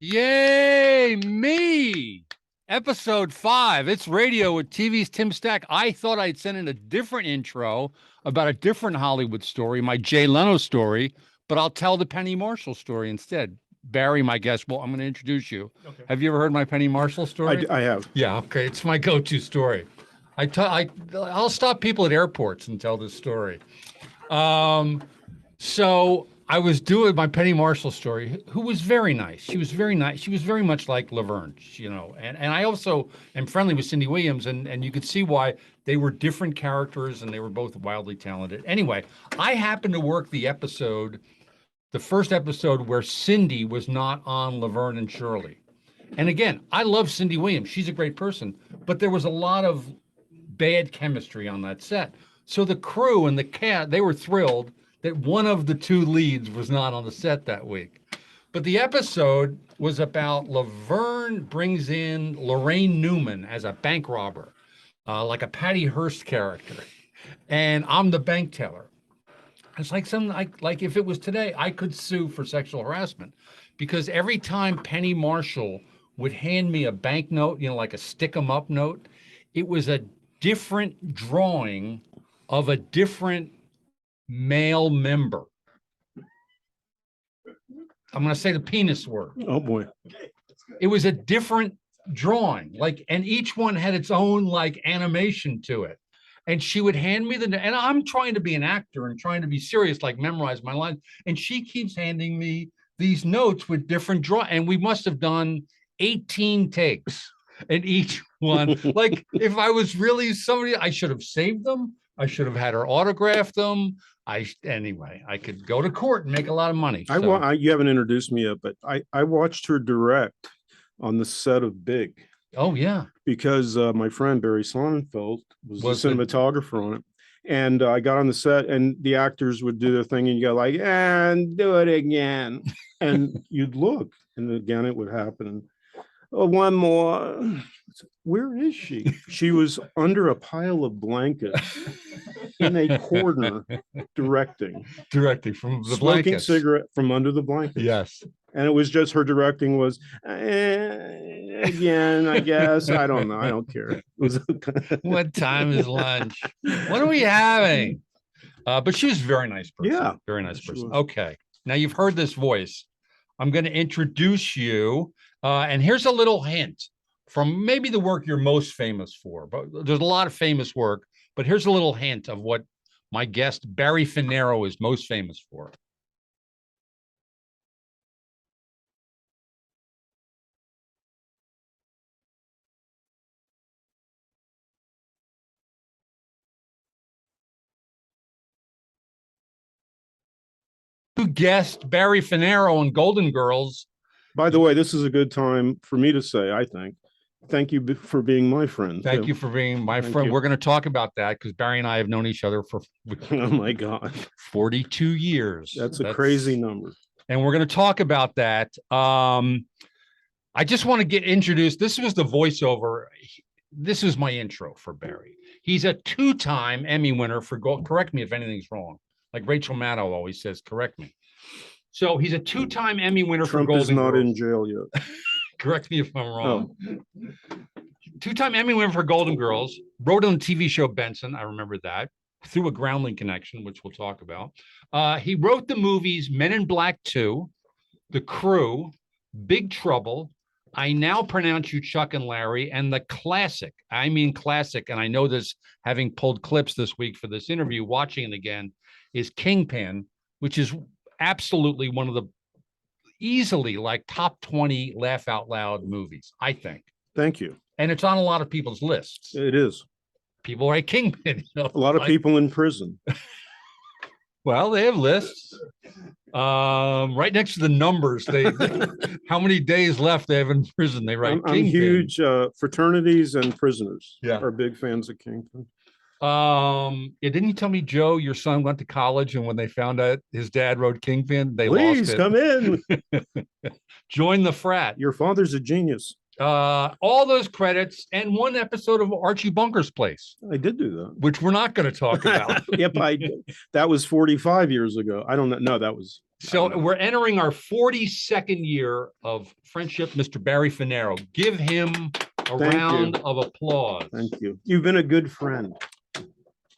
Yay, me. Episode 5. It's radio with TV's Tim Stack. I thought I'd send in a different intro about a different Hollywood story, my Jay Leno story, but I'll tell the Penny Marshall story instead. Barry, my guest, well, I'm going to introduce you. Okay. Have you ever heard my Penny Marshall story? I have. Yeah, okay. It's my go-to story. I'll stop people at airports and tell this story. So I was doing my Penny Marshall story, who was very nice. She was very nice. She was very much like Laverne, and I also am friendly with Cindy Williams, and you could see why they were different characters and they were both wildly talented. Anyway, I happened to work the first episode where Cindy was not on Laverne and Shirley. And again, I love Cindy Williams. She's a great person, but there was a lot of bad chemistry on that set. So the crew and the cast, they were thrilled that one of the two leads was not on the set that week. But the episode was about Laverne brings in Lorraine Newman as a bank robber, like a Patty Hearst character. And I'm the bank teller. It's like like if it was today, I could sue for sexual harassment because every time Penny Marshall would hand me a banknote, like a stick 'em up note, it was a different drawing of a different male member. I'm going to say the penis word. Oh boy. It was a different drawing, and each one had its own animation to it. And she would hand me and I'm trying to be an actor and trying to be serious, memorize my lines. And she keeps handing me these notes with different and we must have done 18 takes and each one, if I was really somebody, I should have saved them. I should have had her autograph them. Anyway, I could go to court and make a lot of money. You haven't introduced me yet, but I watched her direct on the set of Big. Oh yeah, because my friend Barry Sonnenfeld was the cinematographer on it, and I got on the set, and the actors would do their thing, and you go and do it again, and you'd look, and again it would happen. Oh, one more. Where is she? She was under a pile of blankets in a corner directing from the smoking blankets. Cigarette from under the blankets. Yes. And it was just her directing was again, I guess. I don't know. I don't care. What time is lunch? What are we having? But she was a very nice person. Yeah. Very nice person. Okay. Now you've heard this voice. I'm going to introduce you. And here's a little hint from maybe the work you're most famous for, but there's a lot of famous work, but here's a little hint of what my guest, Barry Fanaro, is most famous for. You guessed Barry Fanaro in Golden Girls. By the way, this is a good time for me to say, I think, thank you for being my friend. Thank you for being my friend. We're going to talk about that because Barry and I have known each other for oh my God, 42 years. That's a crazy number. And we're going to talk about that. I just want to get introduced. This was the voiceover. This is my intro for Barry. He's a 2-time Emmy winner for correct me if anything's wrong. Like Rachel Maddow always says, correct me. So he's a 2-time Emmy winner for Golden Girls. Trump is not in jail yet. Correct me if I'm wrong. Oh. 2-time Emmy winner for Golden Girls. Wrote on the TV show Benson. I remember that. Through a Groundling connection, which we'll talk about. He wrote the movies Men in Black 2, The Crew, Big Trouble, I Now Pronounce You Chuck and Larry, and the classic, and I know this having pulled clips this week for this interview, watching it again, is Kingpin, which is absolutely one of the easily top 20 laugh out loud movies, I think. Thank you. And it's on a lot of people's lists. It is. People like Kingpin. A lot of people in prison. Well, they have lists. Right next to the numbers, how many days left they have in prison. They write I'm huge fraternities and prisoners are big fans of Kingpin. Didn't you tell me, Joe, your son went to college and when they found out his dad wrote Kingpin, they Please lost it. Come in. Join the frat. Your father's a genius. All those credits and one episode of Archie Bunker's Place. I did do that, which we're not going to talk about. Yep, that was 45 years ago. I don't know. No, that was. So we're entering our 42nd year of friendship, Mr. Barry Fanaro. Give him a round of applause. Thank you. You've been a good friend.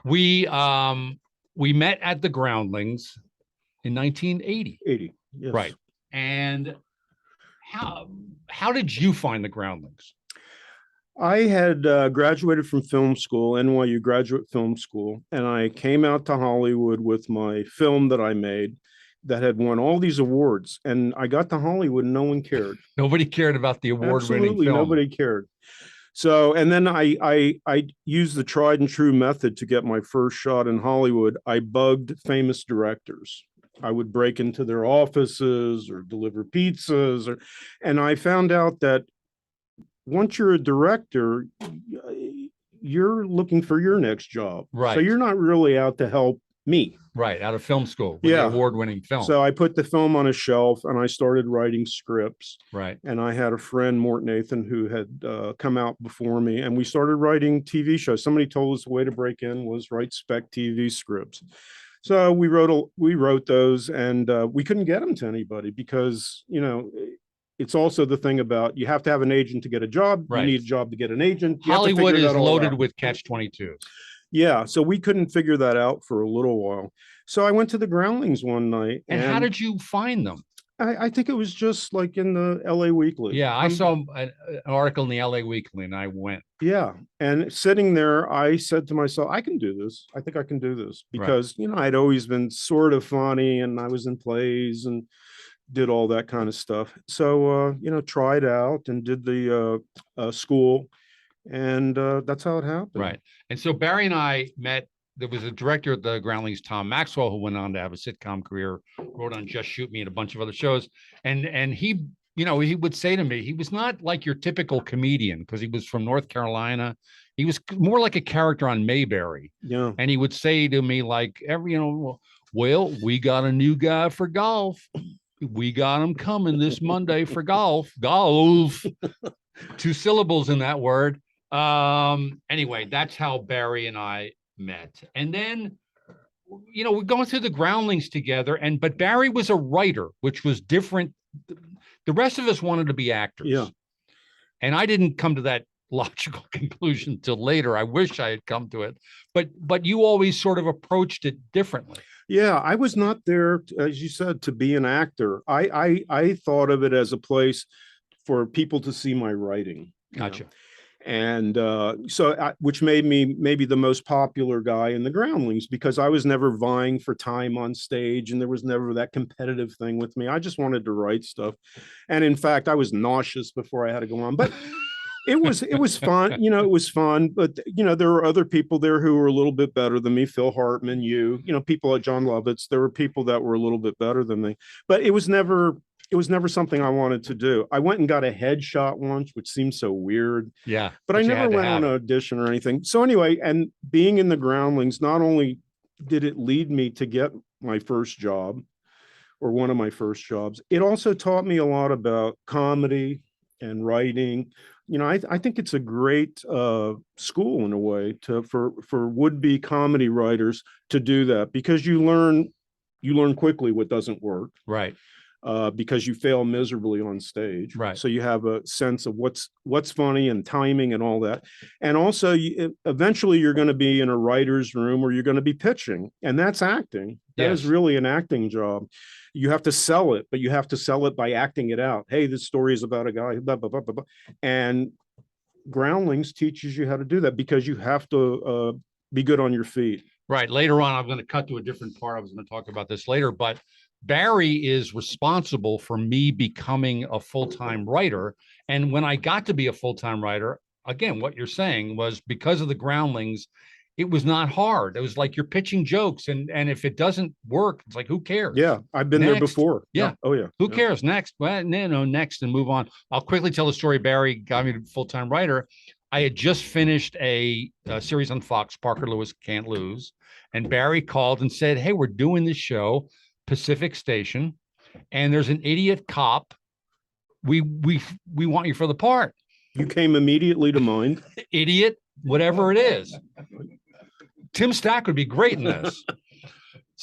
We met at the Groundlings in 1980. 80, yes. Right. And how did you find the Groundlings? I had graduated from film school, NYU Graduate Film School, and I came out to Hollywood with my film that I made that had won all these awards. And I got to Hollywood and no one cared. Nobody cared about the award-winning film. Nobody cared. So, and then I used the tried and true method to get my first shot in Hollywood. I bugged famous directors. I would break into their offices or deliver pizzas, and I found out that once you're a director, you're looking for your next job. Right. So you're not really out to help me. Right. Out of film school. With the award-winning film. So I put the film on a shelf and I started writing scripts. Right. And I had a friend, Mort Nathan, who had come out before me, and we started writing TV shows. Somebody told us the way to break in was write spec TV scripts. So we wrote those, and we couldn't get them to anybody because, it's also the thing about you have to have an agent to get a job. Right. You need a job to get an agent. Hollywood is loaded with catch-22s. Yeah, so we couldn't figure that out for a little while. So I went to the Groundlings one night. And how did you find them? I think it was just like in the LA Weekly. Yeah, I saw an article in the LA Weekly and I went. Yeah, and sitting there, I said to myself, I can do this. I think I can do this because, I'd always been sort of funny and I was in plays and did all that kind of stuff. So, tried out and did the school, and that's how it happened. Right. And so Barry and I met. There was a director at the Groundlings, Tom Maxwell, who went on to have a sitcom career, wrote on Just Shoot Me and a bunch of other shows. And he, he would say to me, he was not like your typical comedian because he was from North Carolina. He was more like a character on Mayberry. Yeah. And he would say to me, like, well, we got a new guy for golf. We got him coming this Monday for golf. Golf. 2 syllables in that word. Anyway, that's how Barry and I met. And then, we're going through the Groundlings together. But Barry was a writer, which was different. The rest of us wanted to be actors. Yeah. And I didn't come to that logical conclusion till later. I wish I had come to it. But you always sort of approached it differently. Yeah, I was not there, as you said, to be an actor. I thought of it as a place for people to see my writing. Gotcha. And which made me maybe the most popular guy in the Groundlings because I was never vying for time on stage and there was never that competitive thing with me. I just wanted to write stuff. And in fact, I was nauseous before I had to go on. But it was fun. It was fun. But, there were other people there who were a little bit better than me. Phil Hartman, people like John Lovitz. There were people that were a little bit better than me. But it was never something I wanted to do. I went and got a headshot once, which seemed so weird. Yeah. But I never went on an audition or anything. So anyway, and being in the Groundlings, not only did it lead me to get my first job or one of my first jobs, it also taught me a lot about comedy and writing. I think it's a great school in a way for would-be comedy writers to do that because you learn quickly what doesn't work. Right. Because you fail miserably on stage. Right. So you have a sense of what's funny and timing and all that. And also eventually you're going to be in a writer's room or you're going to be pitching, and that's acting. That is really an acting job. You have to sell it, but you have to sell it by acting it out. Hey, this story is about a guy, blah, blah, blah, blah, blah. And Groundlings teaches you how to do that because you have to be good on your feet. Right. Later on, I'm going to cut to a different part. I was going to talk about this later, but Barry is responsible for me becoming a full-time writer. And when I got to be a full-time writer, again, what you're saying was because of the Groundlings, it was not hard. It was like you're pitching jokes. And if it doesn't work, it's like, who cares? Yeah. I've been there before. Yeah. Oh, yeah. Who cares? Next. Well, no, next and move on. I'll quickly tell the story. Barry got me to full-time writer. I had just finished a series on Fox, Parker Lewis Can't Lose. And Barry called and said, hey, we're doing this show, Pacific Station, and there's an idiot cop. We want you for the part. You came immediately to mind. Idiot, whatever it is. Tim Stack would be great in this.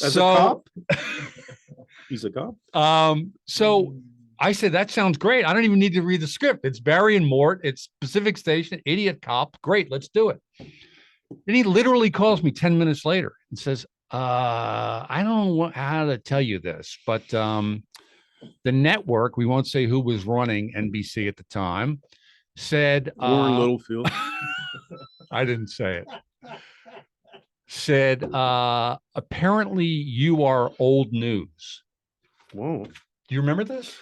As a cop? He's a cop. So I said, that sounds great. I don't even need to read the script. It's Barry and Mort. It's Pacific Station, idiot cop. Great, let's do it. And he literally calls me 10 minutes later and says, I don't know how to tell you this, but the network, we won't say who was running NBC at the time, said Warren Littlefield. I didn't say it. Said apparently you are old news. Whoa. Do you remember this?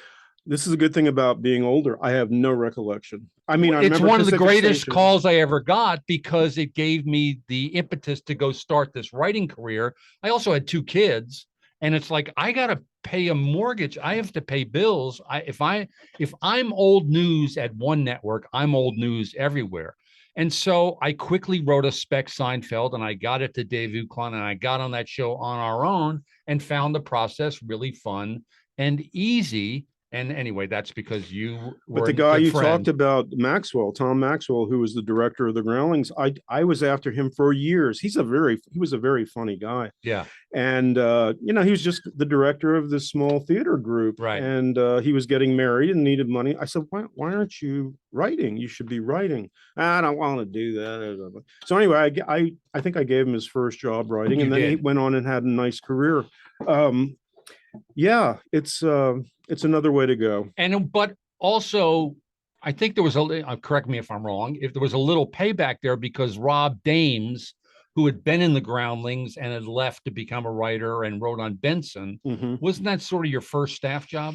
This is a good thing about being older. I have no recollection. I mean, it's one of the greatest Station. calls I ever got because it gave me the impetus to go start this writing career. I also had 2 kids, and it's like, I got to pay a mortgage. I have to pay bills. If I'm old news at one network, I'm old news everywhere. And so I quickly wrote a spec Seinfeld, and I got it to Dave Ucklon, and I got on that show on our own and found the process really fun and easy. And anyway, that's because you were But the guy you friend. talked about, Maxwell, Tom Maxwell, who was the director of the Groundlings, I was after him for years. He was a very funny guy. Yeah. And you know, he was just the director of this small theater group. Right. And he was getting married and needed money. I said, why aren't you writing? You should be writing. I don't want to do that. So anyway, I think I gave him his first job writing, and then he went on and had a nice career. Yeah, it's another way to go. And but also, I think there was correct me if I'm wrong, if there was a little payback there because Rob Dames, who had been in the Groundlings and had left to become a writer and wrote on Benson, wasn't that sort of your first staff job?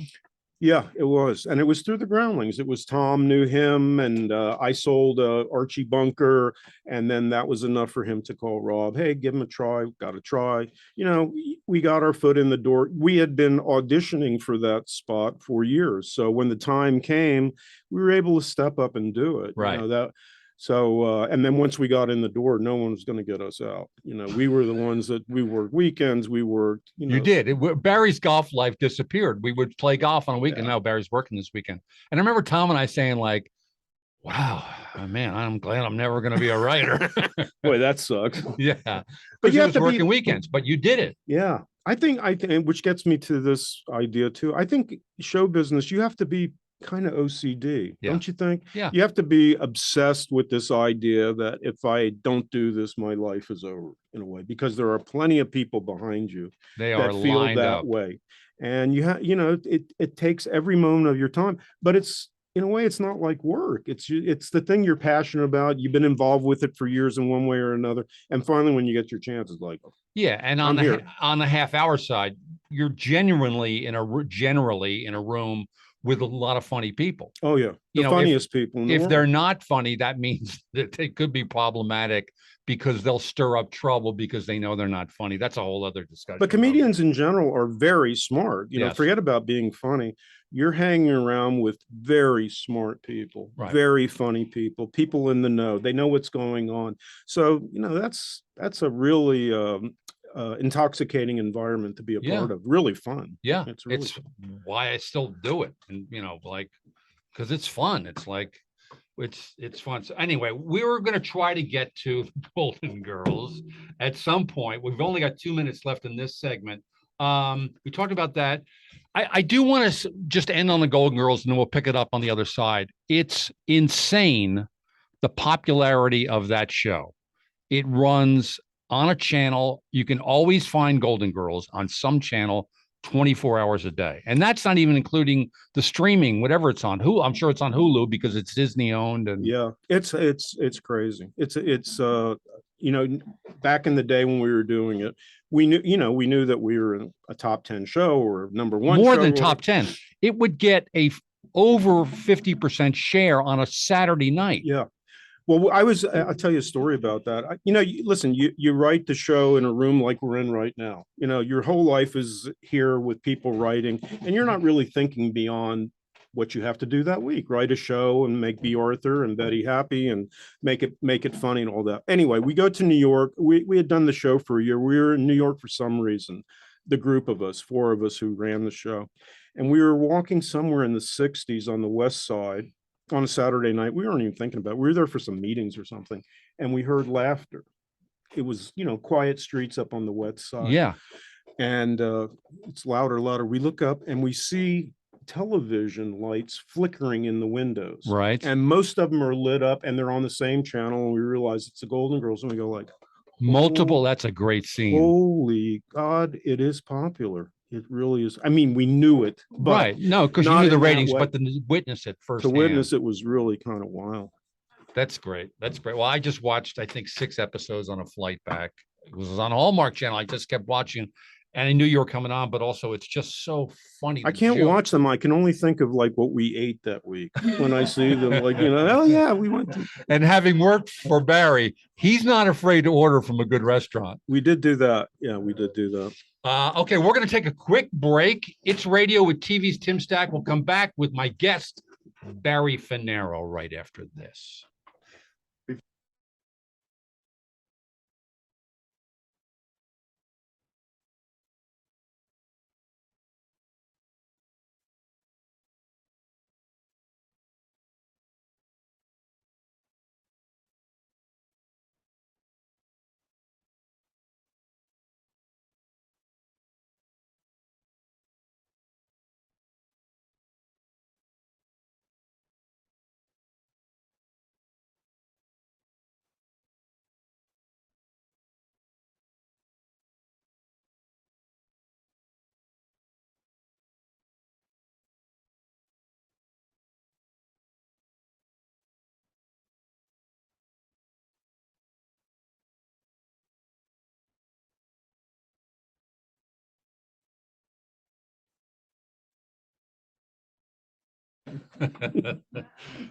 Yeah, it was. And it was through the Groundlings. It was Tom knew him, and I sold Archie Bunker. And then that was enough for him to call Rob. Hey, give him a try. Got to try. You know, we got our foot in the door. We had been auditioning for that spot for years. So when the time came, we were able to step up and do it. Right. You know, so, and then once we got in the door, no one was going to get us out. You know, we were the ones that we worked weekends. We worked, you know. You did. Barry's golf life disappeared. We would play golf on a weekend. Now Barry's working this weekend. And I remember Tom and I saying like, wow, man, I'm glad I'm never going to be a writer. Boy, that sucks. Yeah. But you have to to working weekends, but you did it. Yeah. I think, which gets me to this idea too. I think show business, you have to be kind of OCD, don't you think? Yeah. You have to be obsessed with this idea that if I don't do this, my life is over in a way, because there are plenty of people behind you that feel that way. And you have, you know, it takes every moment of your time, but it's, in a way, it's not like work. It's the thing you're passionate about. You've been involved with it for years in one way or another. And finally, when you get your chance, it's like, yeah. And on the half hour side, you're generally in a room with a lot of funny people. Oh yeah, the funniest people. If they're not funny, that means that they could be problematic because they'll stir up trouble because they know they're not funny. That's a whole other discussion. But comedians in general are very smart. You know, forget about being funny. You're hanging around with very smart people, very funny people, people in the know. They know what's going on. So, you know, that's a really intoxicating environment to be a part of. Really fun. Yeah, it's why I still do it. And, you know, like, because it's fun. It's like, it's fun. So anyway, we were going to try to get to Golden Girls at some point. We've only got 2 minutes left in this segment. We talked about that. I do want to just end on the Golden Girls, and then we'll pick it up on the other side. It's insane, the popularity of that show. It runs on a channel. You can always find Golden Girls on some channel 24 hours a day. And that's not even including the streaming, whatever it's on. Hulu. I'm sure it's on Hulu because it's Disney owned. And yeah, it's crazy. It's you know, back in the day when we were doing it, we knew that we were in a top 10 show or number one. More than top 10. It would get over 50% share on a Saturday night. Yeah. Well, I'll tell you a story about that. You know, listen, you write the show in a room like we're in right now. You know, your whole life is here with people writing, and you're not really thinking beyond what you have to do that week. Write a show and make B. Arthur and Betty happy and make it funny and all that. Anyway, we go to New York. We had done the show for a year. We were in New York for some reason, the group of us, 4 of us who ran the show. And we were walking somewhere in the 60s on the West Side. on a Saturday night. We weren't even thinking about it. We were there for some meetings or something, and we heard laughter. It was, quiet streets up on the west side. Yeah. And it's louder. We look up and we see television lights flickering in the windows. Right. And most of them are lit up and they're on the same channel. And we realize it's the Golden Girls. And we go like, multiple. That's a great scene. Holy God, it is popular. It really is. I mean, we knew it. But right. No, because you knew the ratings, but to witness it first. To witness it was really kind of wild. That's great. That's great. Well, I just watched, I think, 6 episodes on a flight back. It was on Hallmark Channel. I just kept watching, and I knew you were coming on, but also it's just so funny. I can't watch them. I can only think of like what we ate that week when I see them, like, oh yeah, we went to. And having worked for Barry, he's not afraid to order from a good restaurant. We did do that. Yeah, we did do that. Okay, we're going to take a quick break. It's Radio with TV's Tim Stack. We'll come back with my guest, Barry Fanaro, right after this.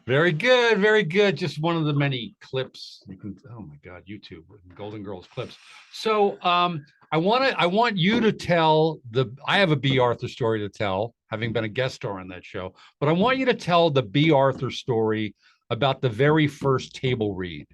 Very good, very good. Just one of the many clips you can. Oh my God, YouTube Golden Girls clips. So I want you to tell I have a B. Arthur story to tell, having been a guest star on that show. But I want you to tell the B. Arthur story about the very first table read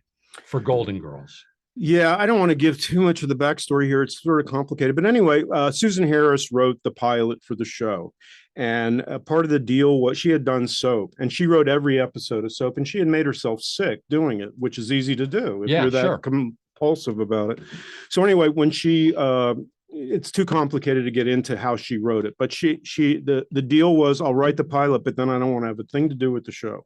for Golden Girls. Yeah, I don't want to give too much of the backstory here. It's sort of complicated. But anyway, Susan Harris wrote the pilot for the show. And part of the deal was she had done soap, and she wrote every episode of soap, and she had made herself sick doing it, which is easy to do if you're that compulsive about it. So anyway, when she, it's too complicated to get into how she wrote it, but the deal was, I'll write the pilot, but then I don't want to have a thing to do with the show.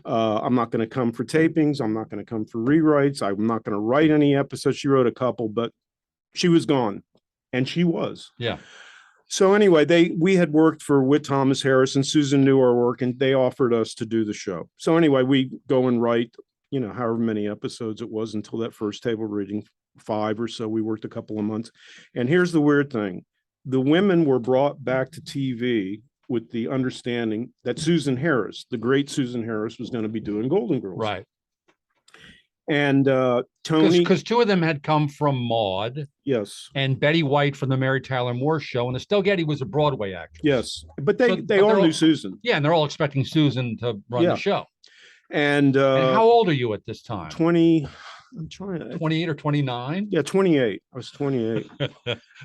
I'm not going to come for tapings. I'm not going to come for rewrites. I'm not going to write any episodes. She wrote a couple, but she was gone, and she was. Yeah. So anyway, we had worked for Whit Thomas Harris, and Susan knew our work, and they offered us to do the show. So anyway, we go and write, however many episodes it was until that first table reading, 5 or so. We worked a couple of months. And here's the weird thing. The women were brought back to TV with the understanding that Susan Harris, the great Susan Harris, was going to be doing Golden Girls. Right. And Tony, because 2 of them had come from Maude. Yes. And Betty White from the Mary Tyler Moore Show, and Estelle Getty was a Broadway actress. Yes, but they all knew Susan. Yeah, and they're all expecting Susan to run the show. And how old are you at this time? 20. I'm trying. 28 or 29? Yeah, 28. I was 28.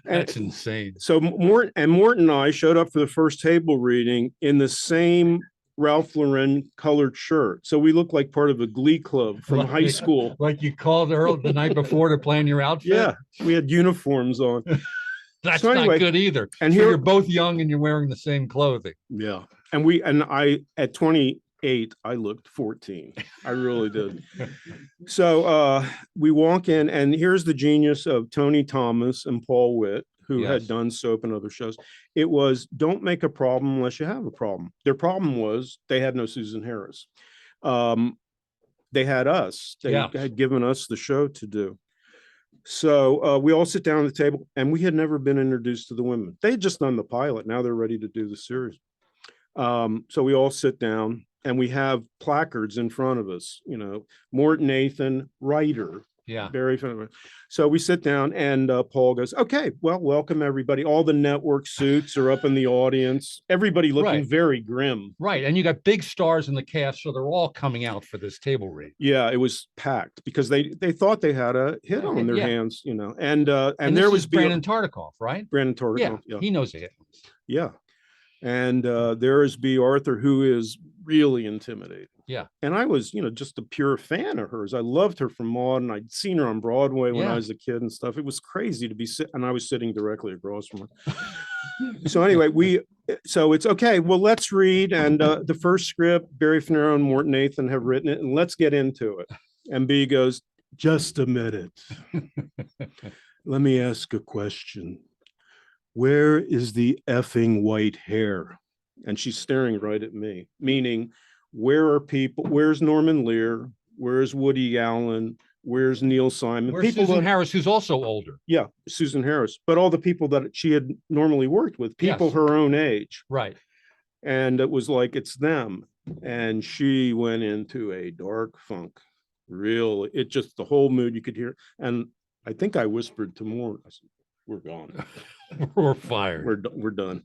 That's insane. So Morton and I showed up for the first table reading in the same Ralph Lauren colored shirt. So we look like part of a glee club from high school. Like you called early the night before to plan your outfit? Yeah, we had uniforms on. That's so anyway, not good either. And so you're both young and you're wearing the same clothing. Yeah. And I at 28, I looked 14. I really did. So we walk in, and here's the genius of Tony Thomas and Paul Witt, who had done soap and other shows. It was, don't make a problem unless you have a problem. Their problem was they had no Susan Harris. They had us. They had given us the show to do. So we all sit down at the table, and we had never been introduced to the women. They had just done the pilot. Now they're ready to do the series. So we all sit down, and we have placards in front of us, Mort Nathan, writer. Yeah. Very fun. So we sit down, and Paul goes, okay, well, welcome everybody. All the network suits are up in the audience. Everybody looking very grim. Right. And you got big stars in the cast, so they're all coming out for this table read. Yeah, it was packed because they thought they had a hit on their hands, and there was Brandon Tartikoff, right? Brandon Tartikoff. Yeah, he knows it. Yeah. And there is B. Arthur, who is really intimidating. Yeah. And I was, just a pure fan of hers. I loved her from Maude, and I'd seen her on Broadway when I was a kid and stuff. It was crazy to be and I was sitting directly across from her. So anyway, so it's okay. Well, let's read. And the first script, Barry Fanaro and Mort Nathan have written it, and let's get into it. And B goes, just a minute. Let me ask a question. Where is the effing white hair? And she's staring right at me, meaning, where are people? Where's Norman Lear? Where's Woody Allen? Where's Neil Simon? Where's Susan Harris, who's also older? Yeah, Susan Harris. But all the people that she had normally worked with, people her own age. Right. And it was like, it's them. And she went into a dark funk. Really, it just, the whole mood you could hear. And I think I whispered to Mort, I said, we're gone. We're fired. We're done.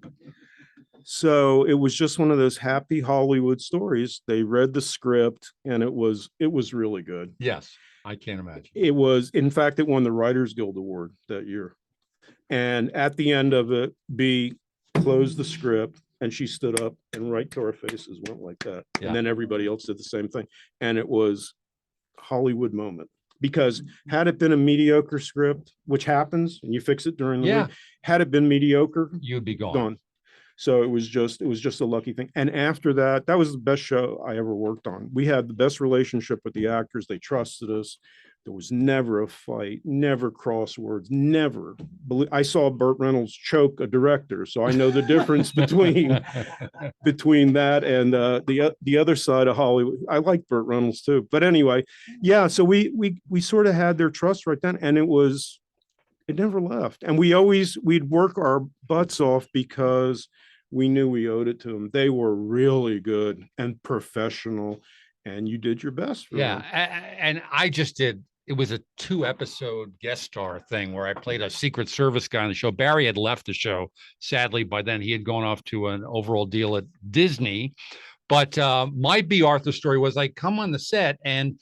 So it was just one of those happy Hollywood stories. They read the script, and it was really good. Yes, I can't imagine. It was, in fact, it won the Writers Guild Award that year. And at the end of it, B closed the script, and she stood up and right to our faces went like that. Yeah. And then everybody else did the same thing. And it was Hollywood moment. Because had it been a mediocre script, which happens, and you fix it during the week, had it been mediocre, you'd be gone. So it was just a lucky thing. And after that, that was the best show I ever worked on. We had the best relationship with the actors. They trusted us. There was never a fight, never crosswords, never. I saw Burt Reynolds choke a director, so I know the difference between that and the other side of Hollywood. I like Burt Reynolds too, but anyway, yeah. So we sort of had their trust right then, and it never left. And we'd work our butts off because we knew we owed it to them. They were really good and professional, and you did your best for them. And I just did. It was a 2-episode guest star thing where I played a Secret Service guy on the show. Barry had left the show. Sadly, by then he had gone off to an overall deal at Disney. But my B. Arthur story was I come on the set, and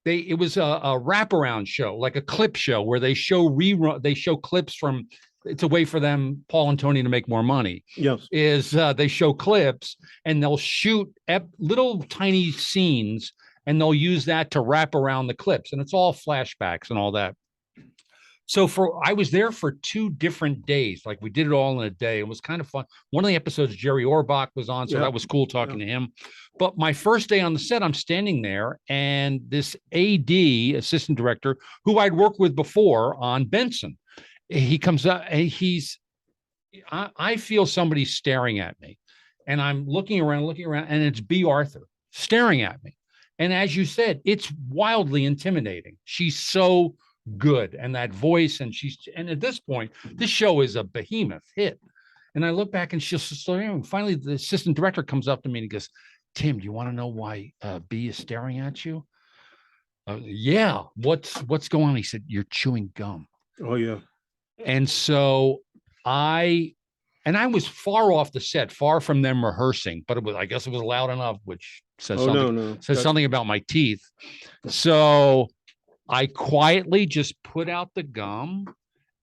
it was a wraparound show, like a clip show where they show clips from. It's a way for them, Paul and Tony, to make more money. Yes. They show clips, and they'll shoot little tiny scenes, and they'll use that to wrap around the clips, and it's all flashbacks and all that. So I was there for 2 different days. Like, we did it all in a day. It was kind of fun. One of the episodes, Jerry Orbach was on, so that was cool talking to him. But my first day on the set, I'm standing there, and this AD, assistant director, who I'd worked with before on Benson, he comes up, and I feel somebody staring at me, and I'm looking around, and it's B. Arthur staring at me. And as you said, it's wildly intimidating. She's so good, and that voice, and at this point, this show is a behemoth hit. And I look back, and she's staring. Finally, the assistant director comes up to me and he goes, "Tim, do you want to know why B is staring at you?" Yeah. What's going on? He said, "You're chewing gum." Oh yeah. And so I was far off the set, far from them rehearsing, but I guess it was loud enough, which says something about my teeth. So I quietly just put out the gum,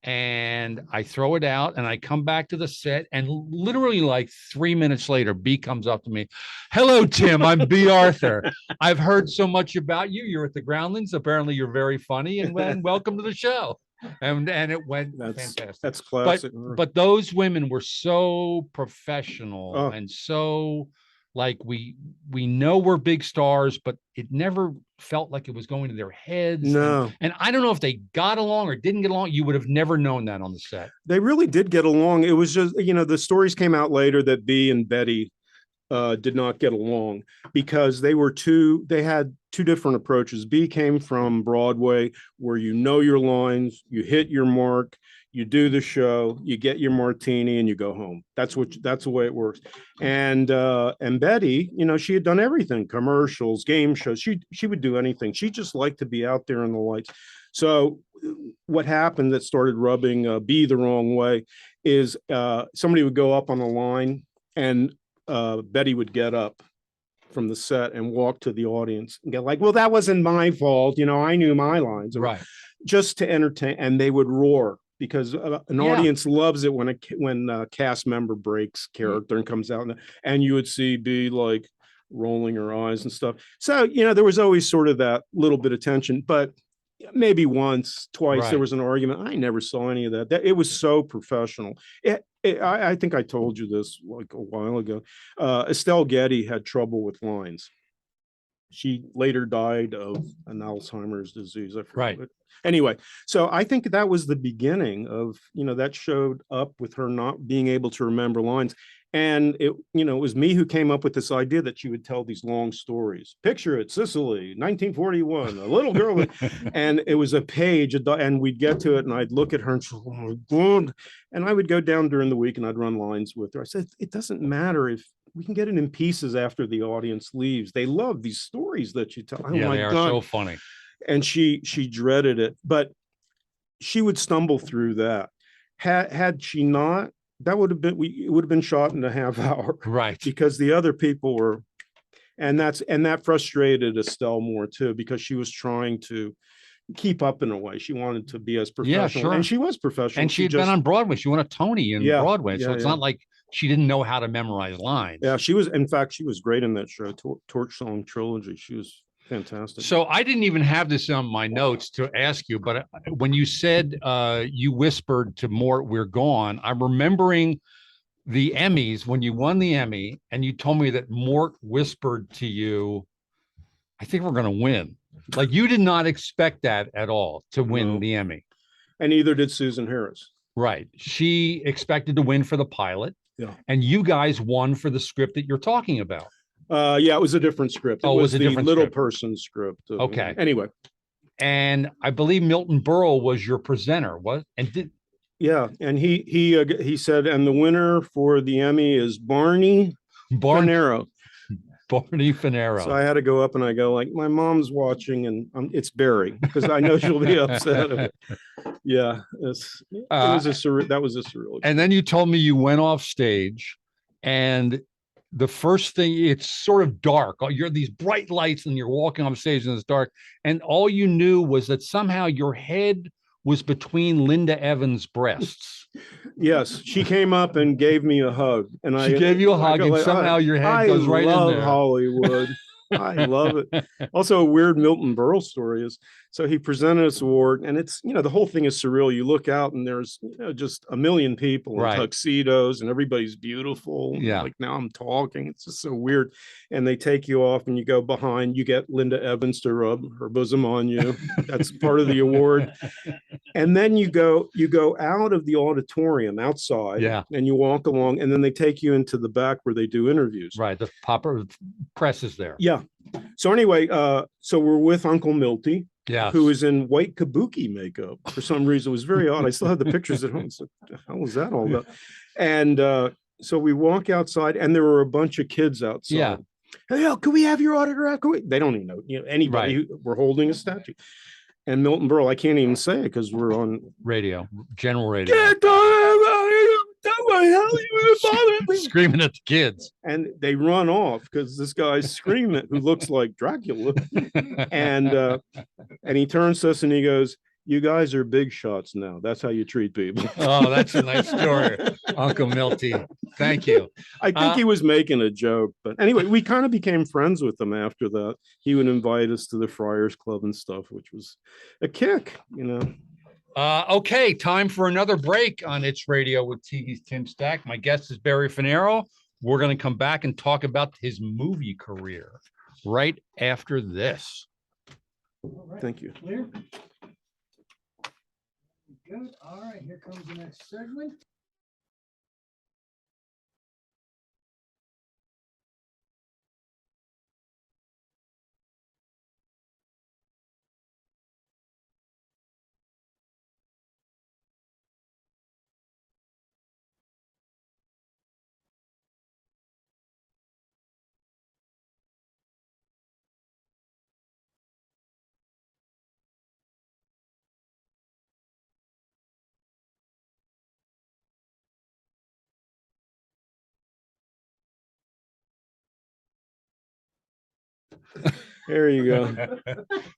and I throw it out, and I come back to the set, and literally like 3 minutes later, B comes up to me. "Hello, Tim. I'm B. Arthur. I've heard so much about you. You're at the Groundlings. Apparently you're very funny, and welcome to the show." And it went fantastic. That's classic. But those women were so professional and so like we know we're big stars, but it never felt like it was going to their heads. No. And I don't know if they got along or didn't get along. You would have never known that on the set. They really did get along. It was just, the stories came out later that B and Betty did not get along because they had 2 different approaches. B came from Broadway, where your lines, you hit your mark, you do the show, you get your martini, and you go home. That's the way it works. And Betty, she had done everything: commercials, game shows. She would do anything. She just liked to be out there in the lights. So what happened that started rubbing B the wrong way is somebody would go up on the line, and Betty would get up from the set and walk to the audience and get like, "Well, that wasn't my fault. I knew my lines." Right. Just to entertain. And they would roar because an audience loves it when a cast member breaks character and comes out, and you would see B like, rolling her eyes and stuff. So, you know, there was always sort of that little bit of tension, but maybe once, twice there was an argument. I never saw any of that. It was so professional. I think I told you this like a while ago. Estelle Getty had trouble with lines. She later died of an Alzheimer's disease. I forget. Right. Anyway, so I think that was the beginning of, you know, that showed up with her not being able to remember lines. And it, you know, it was me who came up with this idea that she would tell these long stories. Picture it, Sicily, 1941, a little girl. And it was a page, and we'd get to it, and I'd look at her and she's, oh my God. And I would go down during the week and I'd run lines with her. I said, it doesn't matter if we can get it in pieces after the audience leaves. They love these stories that you tell. Oh yeah, my they are God. so funny. And she dreaded it, but she would stumble through that. Had she not, that would have been, it would have been shot in a half hour. Right. Because the other people were, and that frustrated Estelle more too, because she was trying to keep up in a way. She wanted to be as professional. Yeah, sure. And she was professional. And she had been on Broadway. She won a Tony in Broadway. So it's not like she didn't know how to memorize lines. Yeah, she was, in fact, she was great in that show, Torch Song Trilogy. She was fantastic. So I didn't even have this on my notes to ask you, but when you said you whispered to Mort, "We're gone," I'm remembering the Emmys when you won the Emmy, and you told me that Mort whispered to you, "I think we're going to win." Like you did not expect that at all to win the Emmy. And neither did Susan Harris. Right. She expected to win for the pilot. Yeah. And you guys won for the script that you're talking about. Yeah, it was a different script. It was the Little Person script. Okay. Anyway. And I believe Milton Berle was your presenter. Yeah, and he said, and the winner for the Emmy is Barney Fanaro. Barney Fanaro. So I had to go up and I go like, my mom's watching, and it's Barry, because I know she'll be upset. Yeah, that was a surreal. And then you told me you went off stage, and the first thing, it's sort of dark. You're these bright lights, and you're walking off stage and it's dark, and all you knew was that somehow your head was between Linda Evans' breasts. Yes, she came up and gave me a hug, and she gave you a hug, and somehow your head goes right in there. I love Hollywood. I love it. Also, a weird Milton Berle story is, so he presented this award, and it's, you know, the whole thing is surreal. You look out and there's, you know, just a million people in tuxedos, and everybody's beautiful. Yeah. Like, now I'm talking. It's just so weird. And they take you off and you go behind, you get Linda Evans to rub her bosom on you. That's part of the award. And then you go out of the auditorium outside, and you walk along, and then they take you into the back where they do interviews. Right. The press is there. Yeah. So anyway, so we're with Uncle Milty, who is in white kabuki makeup for some reason. It was very odd. I still have the pictures at home. So what the hell was that all about? And so we walk outside, and there were a bunch of kids outside. Yeah. Hey, could we have your autograph? They don't even know, you know, anybody. We're holding a statue. And Milton Berle, I can't even say it because we're on radio, general radio. Screaming at the kids. And they run off because this guy's screaming, who looks like Dracula. And he turns to us and he goes, "You guys are big shots now. That's how you treat people." Oh, that's a nice story, Uncle Milty. Thank you. I think he was making a joke, but anyway, we kind of became friends with him after that. He would invite us to the Friars Club and stuff, which was a kick, you know. Okay, time for another break on It's Radio with TV's Tim Stack. My guest is Barry Fanaro. We're going to come back and talk about his movie career right after this. Right. Thank you. Clear? Good. All right, here comes the next segment. There you go.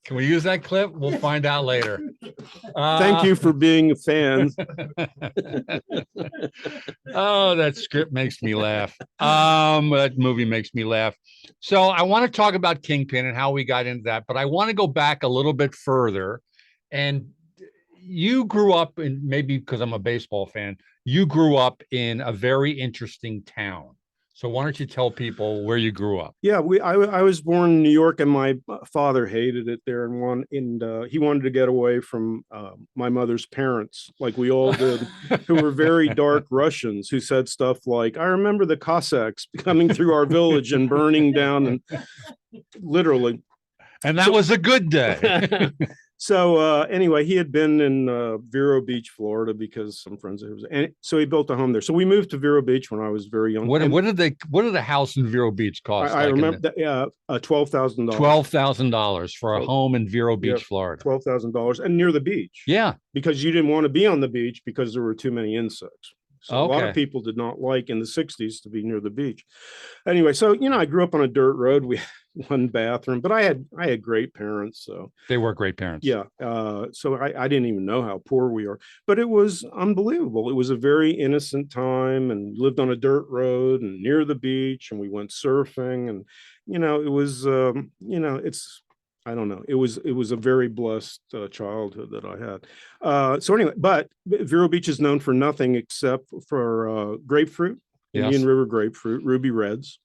Can we use that clip? We'll find out later. Thank you for being a fan. Oh, that script makes me laugh. That movie makes me laugh. So I want to talk about Kingpin and how we got into that, but I want to go back a little bit further. And you grew up in, maybe because I'm a baseball fan, you grew up in a very interesting town. So why don't you tell people where you grew up? Yeah, I was born in New York, and my father hated it there, and he wanted to get away from my mother's parents, like we all did, who were very dark Russians, who said stuff like, "I remember the Cossacks coming through our village and burning down," and literally. And that was a good day. So anyway, he had been in Vero Beach, Florida, because some friends of his, and so he built a home there. So we moved to Vero Beach when I was very young. What did a house in Vero Beach cost? I remember that, $12,000. $12,000 for a home in Vero Beach, Florida. $12,000, and near the beach. Yeah, because you didn't want to be on the beach because there were too many insects. So a lot of people did not like in the 60s to be near the beach. Anyway, so I grew up on a dirt road. We had one bathroom, but I had great parents. So they were great parents. Yeah. So I didn't even know how poor we are, but it was unbelievable. It was a very innocent time, and lived on a dirt road and near the beach, and we went surfing, and it was it's, I don't know. It was a very blessed childhood that I had. So anyway, but Vero Beach is known for nothing except for grapefruit, Indian River grapefruit, ruby reds,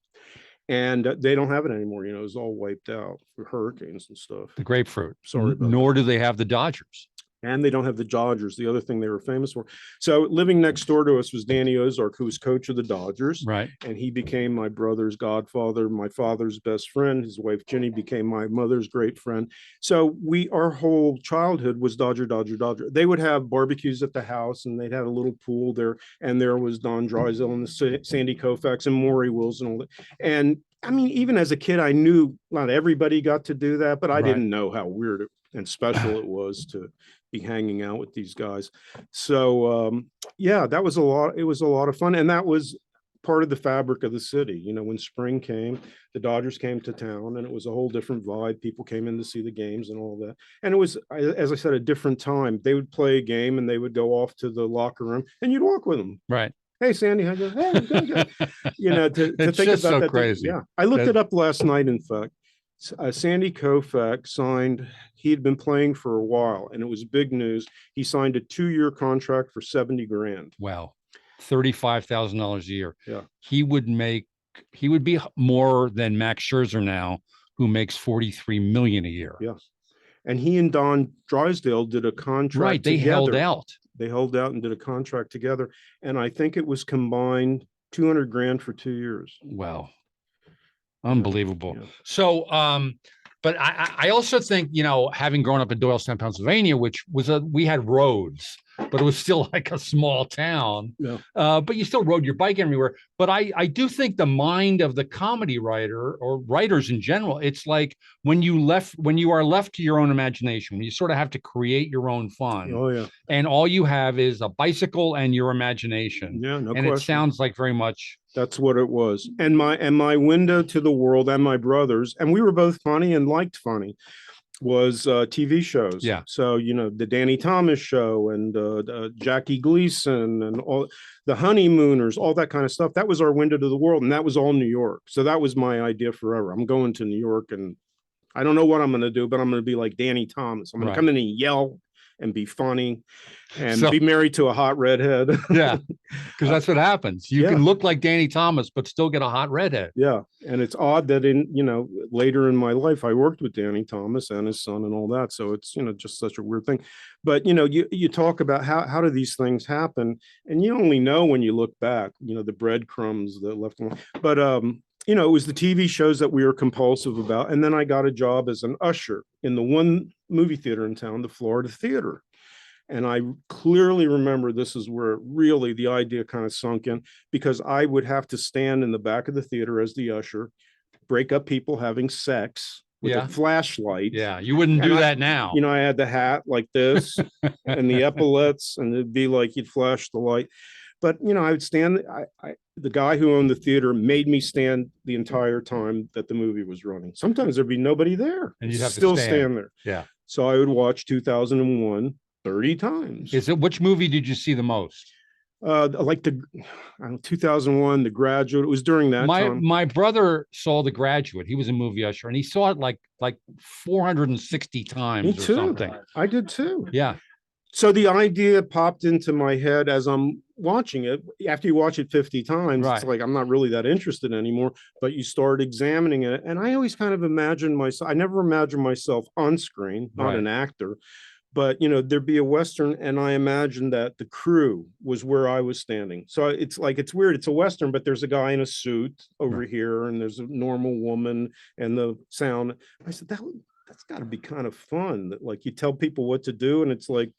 and they don't have it anymore. It was all wiped out for hurricanes and stuff. The grapefruit. Sorry about Nor do they have the Dodgers. And they don't have the Dodgers, the other thing they were famous for. So living next door to us was Danny Ozark, who was coach of the Dodgers. Right. And he became my brother's godfather, my father's best friend. His wife, Ginny, became my mother's great friend. So our whole childhood was Dodger, Dodger, Dodger. They would have barbecues at the house, and they'd have a little pool there. And there was Don Drysdale and the Sandy Koufax and Maury Wills and all that. And I mean, even as a kid, I knew not everybody got to do that, but I didn't know how weird and special it was to be hanging out with these guys. So that was a lot. It was a lot of fun, and that was part of the fabric of the city. When spring came, the Dodgers came to town, and it was a whole different vibe. People came in to see the games and all that, and it was, as I said, a different time. They would play a game, and they would go off to the locker room, and you'd walk with them. Right. Hey, Sandy, how you doing? Hey, good. To It's think just about so that. crazy. Yeah, I looked it up last night. In fact, Sandy Koufax signed. He had been playing for a while, and it was big news. He signed a 2-year contract for $70 grand. Wow, $35,000 a year. Yeah, he would be more than Max Scherzer now, who makes $43 million a year. Yeah, and he and Don Drysdale did a contract. Right, they together. held out. They held out and did a contract together, and I think it was combined $200 grand for 2 years. Wow. Unbelievable. Yeah. So, but I also think, having grown up in Doylestown, Pennsylvania, which was we had roads, but it was still like a small town. Yeah. But you still rode your bike everywhere. But I do think the mind of the comedy writer, or writers in general, it's like when you are left to your own imagination, when you sort of have to create your own fun. Oh yeah. And all you have is a bicycle and your imagination. Yeah, no and question. It sounds like very much. That's what it was. And my window to the world, and my brothers, and we were both funny and liked funny, was TV shows. Yeah. So, the Danny Thomas Show, and Jackie Gleason, and all the Honeymooners, all that kind of stuff. That was our window to the world, and that was all New York. So that was my idea forever. I'm going to New York, and I don't know what I'm going to do, but I'm going to be like Danny Thomas. I'm going to come in and yell and be funny and be married to a hot redhead. Yeah, because that's what happens. You can look like Danny Thomas, but still get a hot redhead. Yeah. And it's odd that later in my life, I worked with Danny Thomas and his son and all that. So it's, just such a weird thing. But, you talk about how do these things happen? And you only know when you look back, the breadcrumbs that left. But, it was the TV shows that we were compulsive about. And then I got a job as an usher in the one movie theater in town, the Florida Theater. And I clearly remember this is where really the idea kind of sunk in, because I would have to stand in the back of the theater as the usher, break up people having sex with a flashlight. Yeah, you wouldn't do that now. I had the hat like this and the epaulets, and it'd be like you'd flash the light. But I would stand. The guy who owned the theater made me stand the entire time that the movie was running. Sometimes there'd be nobody there, And you'd have to still stand. stand there. Yeah. So I would watch 2001 30 times. Which movie did you see the most? Like 2001, The Graduate. It was during that time. My brother saw The Graduate. He was a movie usher, and he saw it like 460 times Me too. or something. I did too. Yeah. So the idea popped into my head as I'm watching it. After you watch it 50 times, Right. It's like I'm not really that interested anymore, but you start examining it. And I always kind of imagined myself, I never imagined myself on screen, not Right. an actor, but there'd be a Western, and I imagined that the crew was where I was standing. So it's weird. It's a Western, but there's a guy in a suit over Right. here, and there's a normal woman, and the sound. I said, that's got to be kind of fun. That like you tell people what to do, and it's like,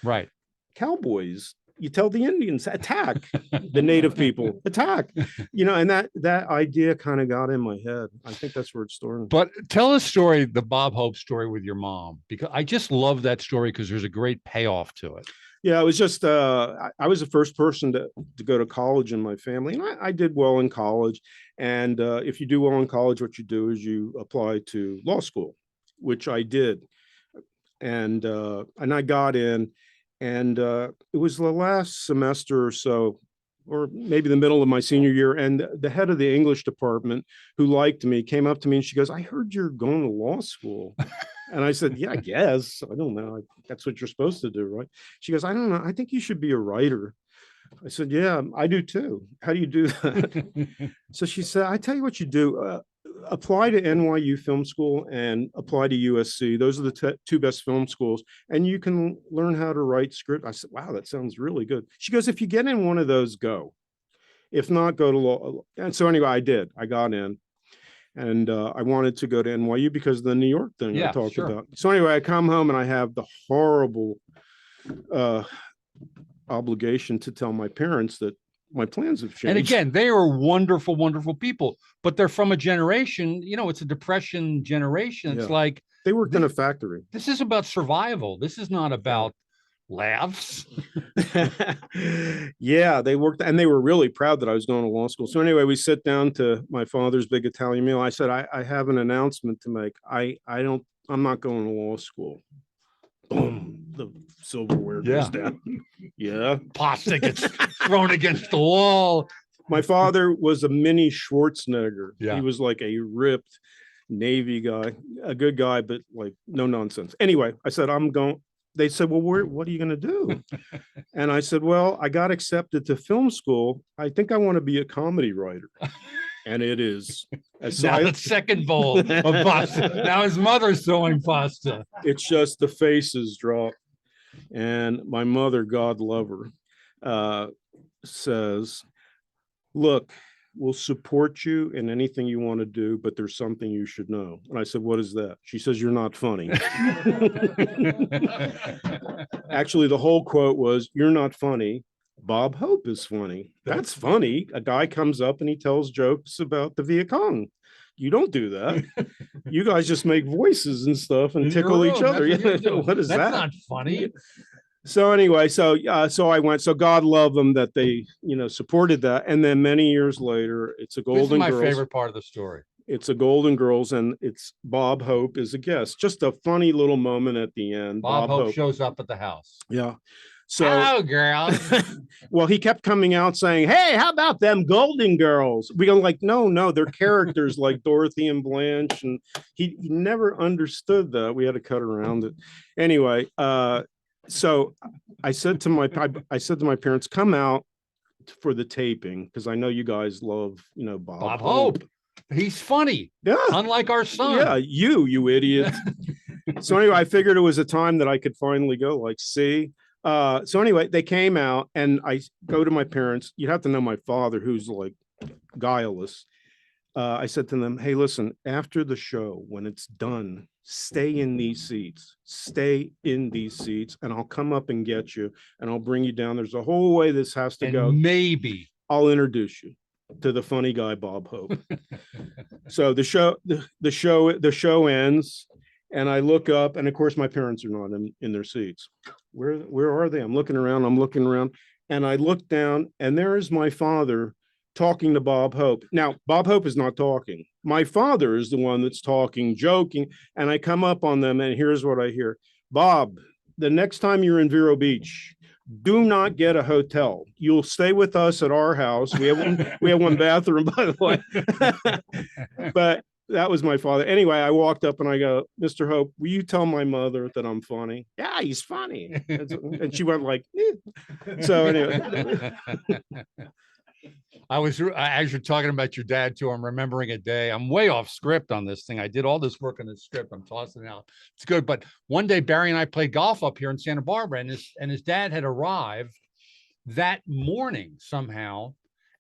Right. cowboys. You tell the Indians, attack. The native people, attack. And that idea kind of got in my head. I think that's where it started. But tell a story, the Bob Hope story with your mom, because I just love that story because there's a great payoff to it. Yeah, it was just I was the first person to go to college in my family, and I did well in college. And if you do well in college, what you do is you apply to law school, which I did, and I got in, and it was the last semester or so, or maybe the middle of my senior year, and the head of the English department, who liked me, came up to me and she goes, "I heard you're going to law school." And I said, "Yeah, I guess. I don't know. That's what you're supposed to do, right?" She goes, "I don't know. I think you should be a writer." I said, "Yeah, I do too. How do you do that?" So she said, "I tell you what you do. Apply to NYU Film School and apply to USC. Those are the two best film schools, and you can learn how to write script." I said, "Wow, that sounds really good." She goes, "If you get in one of those, go. If not, go to law." And so anyway, I did. I got in. And I wanted to go to NYU because of the New York thing I talked about. So anyway, I come home and I have the horrible obligation to tell my parents that my plans have changed. And again, they are wonderful, wonderful people, but they're from a generation, it's a Depression generation. It's like they worked in a factory. This is about survival. This is not about laughs. Yeah, they worked, and they were really proud that I was going to law school. So anyway, we sit down to my father's big Italian meal. I said, I have an announcement to make. I'm not going to law school. Boom, the silverware goes down. Yeah. Pasta gets thrown against the wall. My father was a mini Schwarzenegger. Yeah. He was like a ripped Navy guy, a good guy, but like no nonsense. Anyway, I said, I'm going. They said, "Well, what are you going to do?" And I said, "Well, I got accepted to film school. I think I want to be a comedy writer." And it is. Now the second bowl of pasta. Now his mother's throwing pasta. It's just the faces drop. And my mother, God love her, says, "Look, we'll support you in anything you want to do, but there's something you should know." And I said, "What is that?" She says, "You're not funny." Actually, the whole quote was, "You're not funny. Bob Hope is funny." That's funny. A guy comes up and he tells jokes about the Viet Cong. You don't do that. You guys just make voices and stuff and tickle each other. What is that? That's not funny. So anyway, so I went. So God love them that they, supported that. And then many years later, it's a Golden This is my Girls. favorite part of the story. It's a Golden Girls, and it's Bob Hope is a guest. Just a funny little moment at the end. Bob Hope shows up at the house. Yeah. So, hello, girls. Well, he kept coming out saying, "Hey, how about them Golden Girls?" We go like, no, they're characters like Dorothy and Blanche, and he never understood that. We had to cut around it. Anyway, so I said to my parents, "Come out for the taping because I know you guys love, Bob Hope. He's funny. Yeah, unlike our son. Yeah, you idiot." So anyway, I figured it was a time that I could finally go like, see. So anyway, they came out and I go to my parents. You have to know my father, who's like guileless. I said to them, "Hey, listen, after the show, when it's done, stay in these seats, and I'll come up and get you and I'll bring you down. There's a whole way this has to go. Maybe I'll introduce you to the funny guy, Bob Hope." So the show ends. And I look up, and of course, my parents are not in their seats. Where are they? I'm looking around. And I looked down, and there is my father talking to Bob Hope. Now, Bob Hope is not talking. My father is the one that's talking, joking. And I come up on them, and here's what I hear. Bob, the next time you're in Vero Beach, do not get a hotel. You'll stay with us at our house. We have one bathroom, by the way. But that was my father. Anyway, I walked up and I go, Mr. Hope, will you tell my mother that I'm funny? Yeah, he's funny. And she went like, eh. So anyway. As you're talking about your dad too, I'm remembering a day. I'm way off script on this thing. I did all this work on this script. I'm tossing it out. It's good. But one day Barry and I played golf up here in Santa Barbara, and his dad had arrived that morning somehow,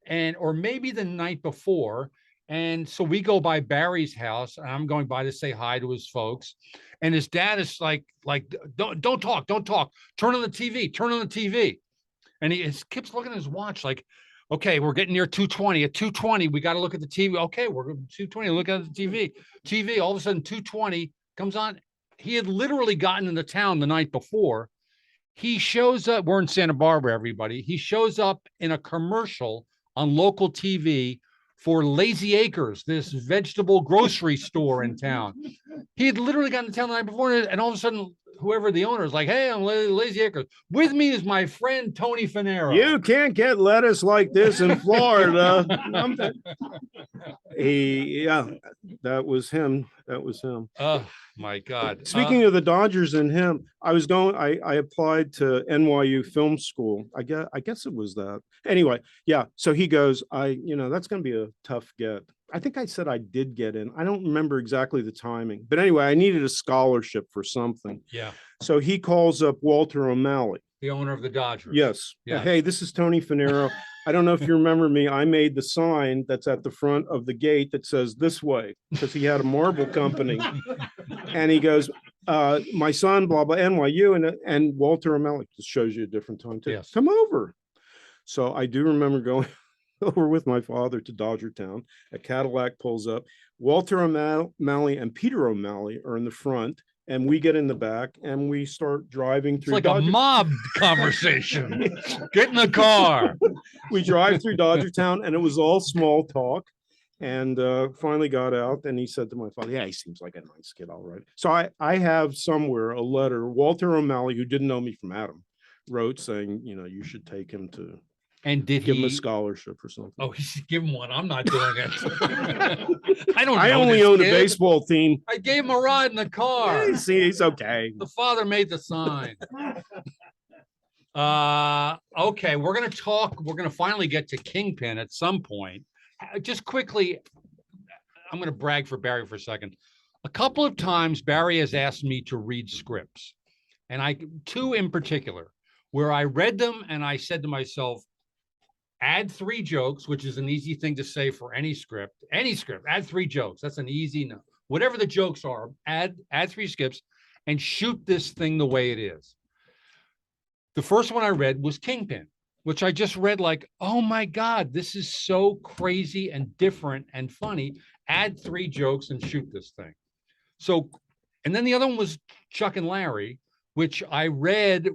or maybe the night before. And so we go by Barry's house, and I'm going by to say hi to his folks. And his dad is like, don't talk. Turn on the TV. And he keeps looking at his watch like, okay, we're getting near 2:20. At 2:20, we got to look at the TV. Okay, we're 2:20, look at the TV. All of a sudden, 2:20 comes on. He had literally gotten into town the night before. He shows up. We're in Santa Barbara, everybody. He shows up in a commercial on local TV for Lazy Acres, this vegetable grocery store in town. He had literally gotten to town the night before, and all of a sudden, whoever the owner is like, hey, I'm Lazy Acres. With me is my friend Tony Fanaro. You can't get lettuce like this in Florida. Yeah, that was him. Oh my God. Speaking of the Dodgers and him, I applied to NYU Film School. I guess it was that. Anyway, yeah. So he goes, that's going to be a tough get. I think I said I did get in. I don't remember exactly the timing, but anyway, I needed a scholarship for something. Yeah. So he calls up Walter OMalley, the owner of the Dodgers. Yes. Hey, this is Tony Fanaro. I don't know if you remember me. I made the sign that's at the front of the gate that says this way, because he had a marble company. And he goes, my son, blah, blah, NYU. And Walter OMalley, just shows you a different time too. Yes. Come over. So I do remember going over with my father to Dodgertown. A Cadillac pulls up. Walter OMalley and Peter OMalley are in the front. And we get in the back and we start driving through. It's like a mob conversation. Get in the car. We drive through Dodgertown, and it was all small talk. And finally got out, and he said to my father, yeah, he seems like a nice kid, all right. So I have somewhere a letter Walter OMalley, who didn't know me from Adam, wrote saying, you should take him to. And did give him a scholarship or something? Oh, he should give him one. I'm not doing it. I only own a baseball team. I gave him a ride in the car. Yeah, see, he's okay. The father made the sign. Okay, we're going to finally get to Kingpin at some point. Just quickly, I'm going to brag for Barry for a second. A couple of times, Barry has asked me to read scripts, and two in particular, where I read them and I said to myself, add 3 jokes, which is an easy thing to say for any script, add 3 jokes. That's an easy, no, whatever the jokes are, add 3 skips and shoot this thing the way it is. The first one I read was Kingpin, which I just read like, oh my God, this is so crazy and different and funny. Add 3 jokes and shoot this thing. So, and then the other one was Chuck and Larry, which I read.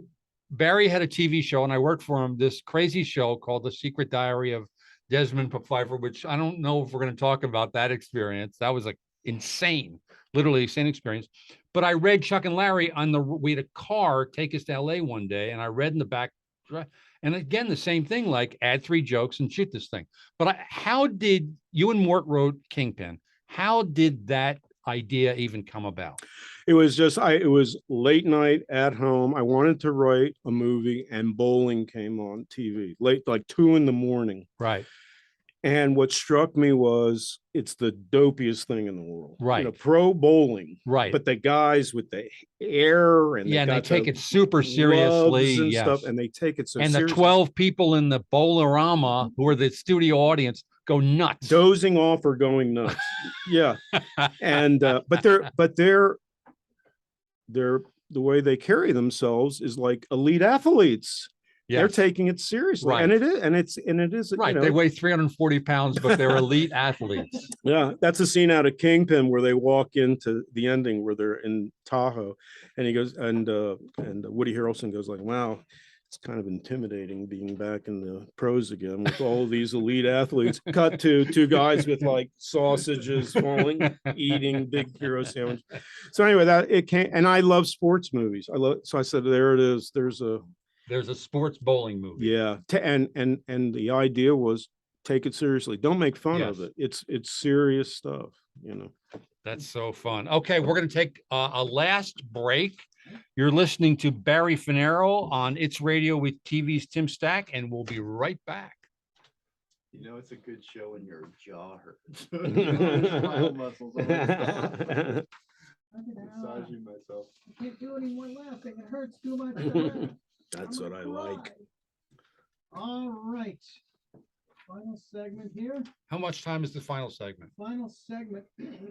Barry had a TV show and I worked for him, this crazy show called The Secret Diary of Desmond Pfeiffer, which I don't know if we're going to talk about that experience. That was like insane, literally insane experience. But I read Chuck and Larry we had a car take us to LA one day, and I read in the back. And again, the same thing, like add 3 jokes and shoot this thing. But how did you and Mort wrote Kingpin? How did that idea even come about? It was just, it was late night at home. I wanted to write a movie, and bowling came on TV late, like 2 a.m. Right. And what struck me was it's the dopiest thing in the world. Right. Pro bowling. Right. But the guys with the hair and they take it super seriously and stuff, and they take it so seriously. And the 12 people in the Bowlerama who are the studio audience go nuts. Dozing off or going nuts. Yeah. And but they're the way they carry themselves is like elite athletes. Yes. They're taking it seriously, right. And it is right. They weigh 340 pounds, but they're elite athletes. Yeah, that's a scene out of Kingpin where they walk into the ending where they're in Tahoe, and he goes and Woody Harrelson goes like, "Wow, It's kind of intimidating being back in the pros again with all these elite athletes. Cut to two guys with like sausages falling, eating big hero sandwich. So anyway, that it came, and I love sports movies. So I said, there it is. There's a sports bowling movie. yeah, and the idea was take it seriously. Don't make fun of it. It's serious stuff, you know. That's so fun. Okay, we're going to take a last break. You're listening to Barry Fanaro on It's Radio with TV's Tim Stack, and we'll be right back. You know, it's a good show when your jaw hurts. Smile muscles. Massaging myself. I can't do any more laughing. It hurts too much. to laugh. That's I'm what I gonna like. cry. All right. Final segment here. How much time is the final segment? Final segment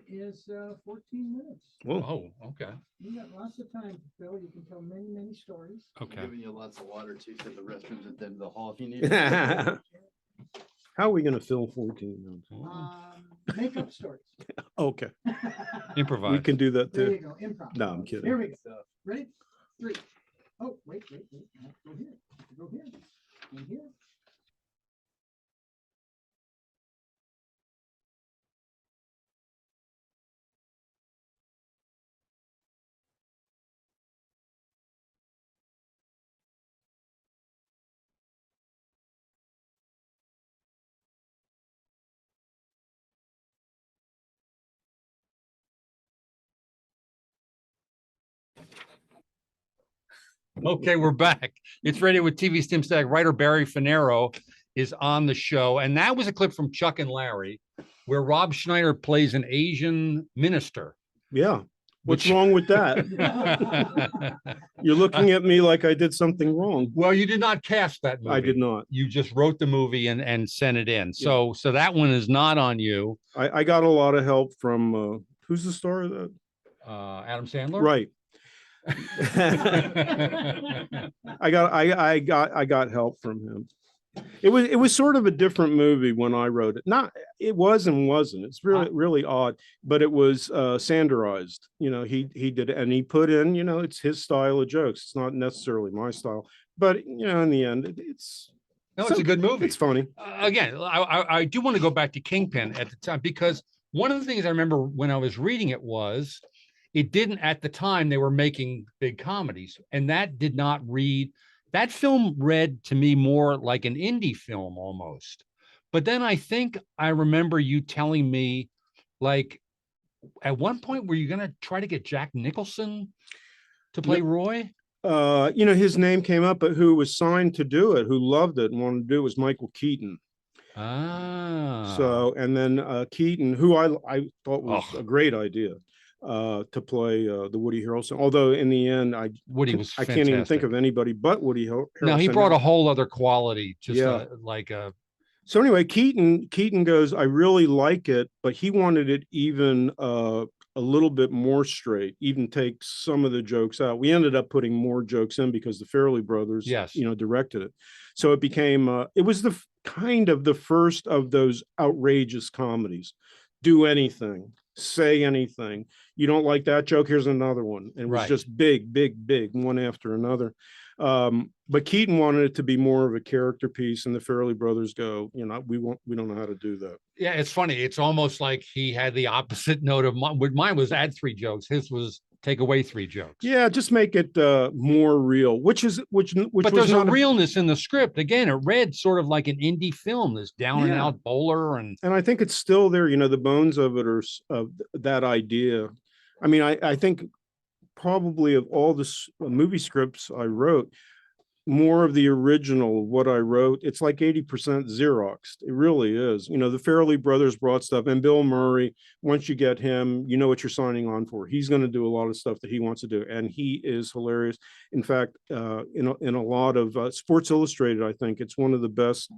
is 14 minutes. Well, Oh, okay. You got lots of time to fill. You can tell many, many stories. I'm Okay. giving you lots of water too for the restrooms at the end of the hall if you need. how are we going to fill 14 minutes? Make up stories. Okay, Improvise. we can do that There too. you go. Improv. No, I'm kidding. Here we go. Ready? 3. Oh, wait. I have to go here. Go here. And here. Okay, we're back. It's Radio with TV's Tim Stack. Writer Barry Fanaro is on the show. And that was a clip from Chuck and Larry, where Rob Schneider plays an Asian minister. Yeah. What's Which- wrong with that? You're looking at me like I did something wrong. Well, you did not cast that movie. I did not. You just wrote the movie and sent it in. So that one is not on you. I got a lot of help from who's the star of that? Adam Sandler. Right. I got help from him. It was sort of a different movie when I wrote it. It was and wasn't. It's really odd, but it was sanderized. You know, he did it and he put in, you know, it's his style of jokes. It's not necessarily my style, but you know, in the end, it's a good movie. It's funny. Again, I do want to go back to Kingpin at the time, because one of the things I remember when I was reading it was it didn't, at the time they were making big comedies, and that did not read. That film read to me more like an indie film almost. But then I think I remember you telling me, like, at one point, were you going to try to get Jack Nicholson to play Roy? You know, his name came up, but who was signed to do it, who loved it and wanted to do it, was Michael Keaton. Ah. So, and then Keaton, who I thought was a great idea, to play the Woody Harrelson. Although in the end, Woody was I can't even think of anybody but Woody Harrelson. No, he brought a whole other quality, just So anyway, Keaton goes, I really like it, but he wanted it even a little bit more straight, even take some of the jokes out. We ended up putting more jokes in because the Farrelly brothers, you know, directed it. So it became, it was the kind of the first of those outrageous comedies. Do anything, say anything. You don't like that joke, here's another one. And it was just big, one after another. But Keaton wanted it to be more of a character piece, and the Farrelly brothers go, you know, we don't know how to do that. Yeah, it's funny. It's almost like he had the opposite note of mine. Mine was add 3 jokes. His was take away 3 jokes. Yeah, just make it more real, which but there's a realness in the script. Again, it read sort of like an indie film, this down and out bowler. And I think it's still there, you know, the bones of it are of that idea. I mean, I think probably of all the movie scripts I wrote, more of the original, what I wrote, it's like 80% Xeroxed. It really is. You know, the Farrelly brothers brought stuff, and Bill Murray, once you get him, you know what you're signing on for. He's going to do a lot of stuff that he wants to do, and he is hilarious. In fact, in a lot of Sports Illustrated, I think it's one of the best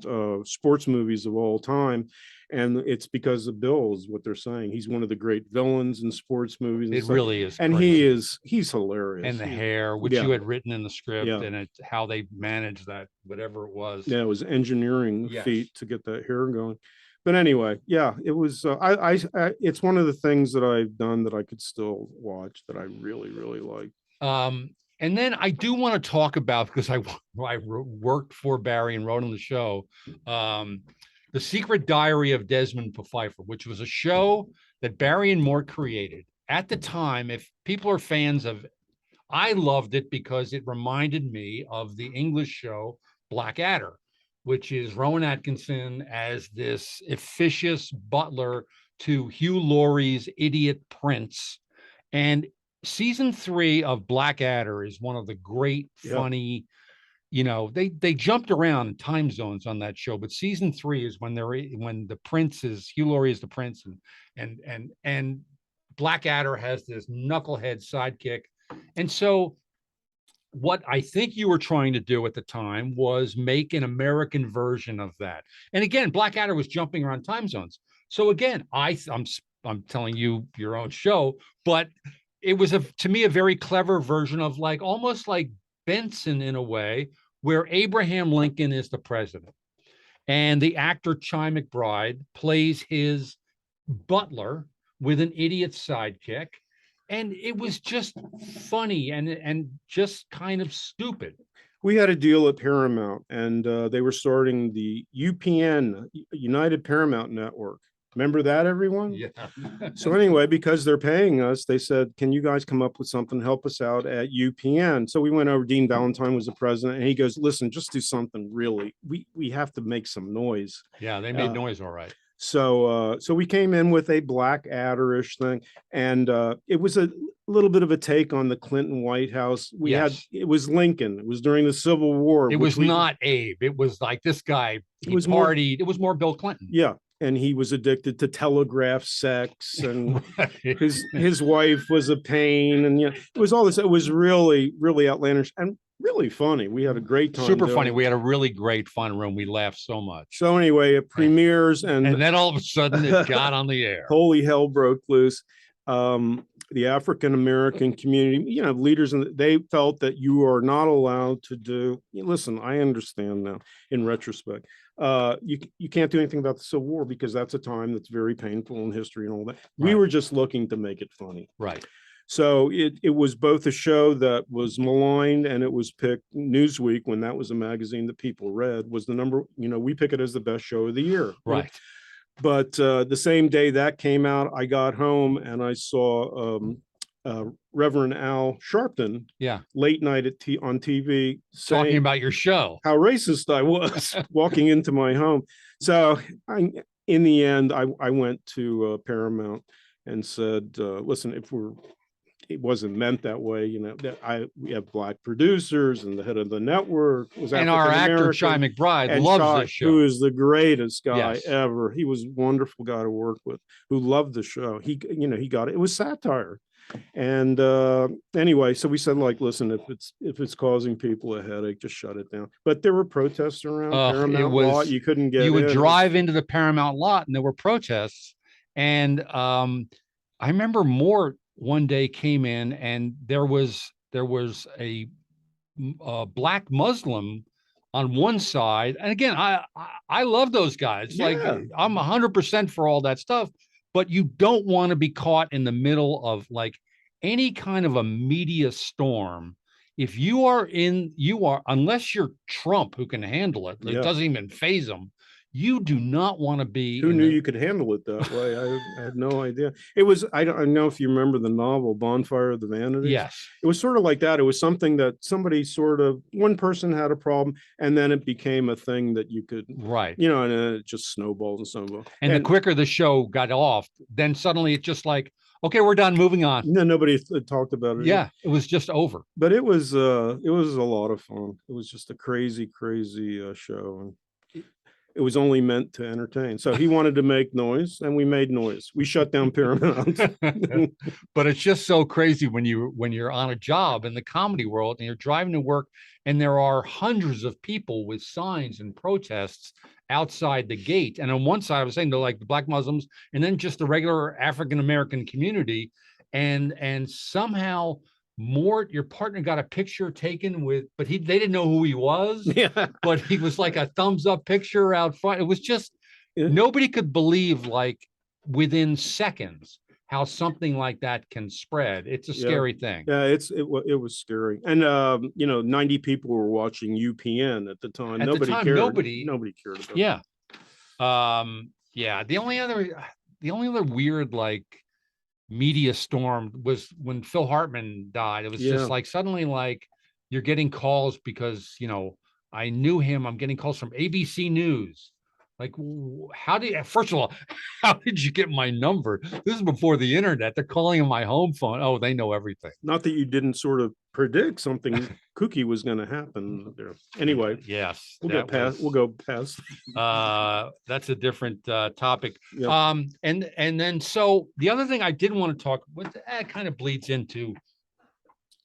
sports movies of all time. And it's because of Bill is what they're saying. He's one of the great villains in sports movies. It really is. And he's hilarious. And the hair, which you had written in the script, and how they managed that, whatever it was. Yeah, it was engineering feat to get that hair going. But anyway, yeah, it was, it's one of the things that I've done that I could still watch that I really, really like. And then I do want to talk about, because I worked for Barry and wrote on the show, The Secret Diary of Desmond Pfeiffer, which was a show that Barry and Mort created. At the time, if people are fans of, I loved it because it reminded me of the English show Blackadder, which is Rowan Atkinson as this officious butler to Hugh Laurie's idiot prince. And season 3 of Blackadder is one of the great, funny, they jumped around time zones on that show, but season 3 is when the prince is, Hugh Laurie is the prince, and Blackadder has this knucklehead sidekick. And so what I think you were trying to do at the time was make an American version of that. And again, Blackadder was jumping around time zones. So again, I'm telling you your own show, but it was to me a very clever version of almost like Benson in a way, where Abraham Lincoln is the president. And the actor Chi McBride plays his butler with an idiot sidekick. And it was just funny and just kind of stupid. We had a deal at Paramount, and they were starting the UPN, United Paramount Network. Remember that, everyone? Yeah. So anyway, because they're paying us, they said, can you guys come up with something, help us out at UPN? So we went over, Dean Valentine was the president, and he goes, listen, just do something really. We have to make some noise. Yeah, they made noise all right. So we came in with a Blackadder-ish thing, and it was a little bit of a take on the Clinton White House. It was Lincoln. It was during the Civil War. It was not Abe. It was like this guy, it was more Bill Clinton. Yeah. And he was addicted to telegraph sex, and his wife was a pain, and it was all this. It was really, really outlandish and really funny. We had a great time. Super funny. We had a really great fun room. We laughed so much. So anyway, it premieres, and then all of a sudden it got on the air. Holy hell broke loose. The African American community, leaders, and they felt that you are not allowed to do. Listen, I understand now in retrospect. You can't do anything about the Civil War because that's a time that's very painful in history and all that. We were just looking to make it funny. Right. So it was both a show that was maligned, and it was picked. Newsweek, when that was a magazine that people read, was the number. We pick it as the best show of the year. Right. But the same day that came out, I got home and I saw Reverend Al Sharpton, late night on TV, talking about your show, how racist I was, walking into my home. So in the end, I went to Paramount and said, listen, it wasn't meant that way, that we have Black producers, and the head of the network was and our actor Chi McBride loves this show, who is the greatest guy ever. He was a wonderful guy to work with, who loved the show. He got it. It was satire. And anyway, so we said, listen, if it's causing people a headache, just shut it down. But there were protests around Paramount lot. You couldn't get in. You would drive into the Paramount lot and there were protests. And I remember Mort one day came in, and there was a Black Muslim on one side. And again, I love those guys. I'm 100% for all that stuff. But you don't want to be caught in the middle of any kind of a media storm. If unless you're Trump, who can handle it, it doesn't even faze them. You do not want to be. Who knew you could handle it that way? I had no idea. It was, I don't know if you remember the novel Bonfire of the Vanities. Yes. It was sort of like that. It was something that one person had a problem, and then it became a thing that you could, and it just snowballed and snowballed. And the quicker the show got off, then suddenly it's just okay, we're done, moving on. No, nobody talked about it. Yeah, it was just over. But it was a lot of fun. It was just a crazy, crazy show. And it was only meant to entertain. So he wanted to make noise, and we made noise. We shut down Paramount. But it's just so crazy when you're on a job in the comedy world and you're driving to work, and there are hundreds of people with signs and protests outside the gate. And on one side, I was saying, they're like the Black Muslims, and then just the regular African-American community. And somehow Mort, your partner, got a picture taken with, but they didn't know who he was. Yeah. But he was like a thumbs up picture out front. It was just, nobody could believe, within seconds, how something like that can spread. It's a Yeah. scary thing. Yeah, it was scary. And 90 people were watching UPN at the time. At the Nobody time, cared. nobody- Nobody cared about Yeah. Yeah. The only other weird like media storm was when Phil Hartman died. It was Yeah. just like suddenly like you're getting calls because, I knew him. I'm getting calls from ABC News. Like, how do you, first of all, how did you get my number? This is before the internet. They're calling on my home phone. Oh, they know everything. Not that you didn't sort of predict something kooky was going to happen there. Anyway, Yes. we'll that get past. was- We'll go past. That's a different topic. Yeah. And then so the other thing I did want to talk with, kind of bleeds into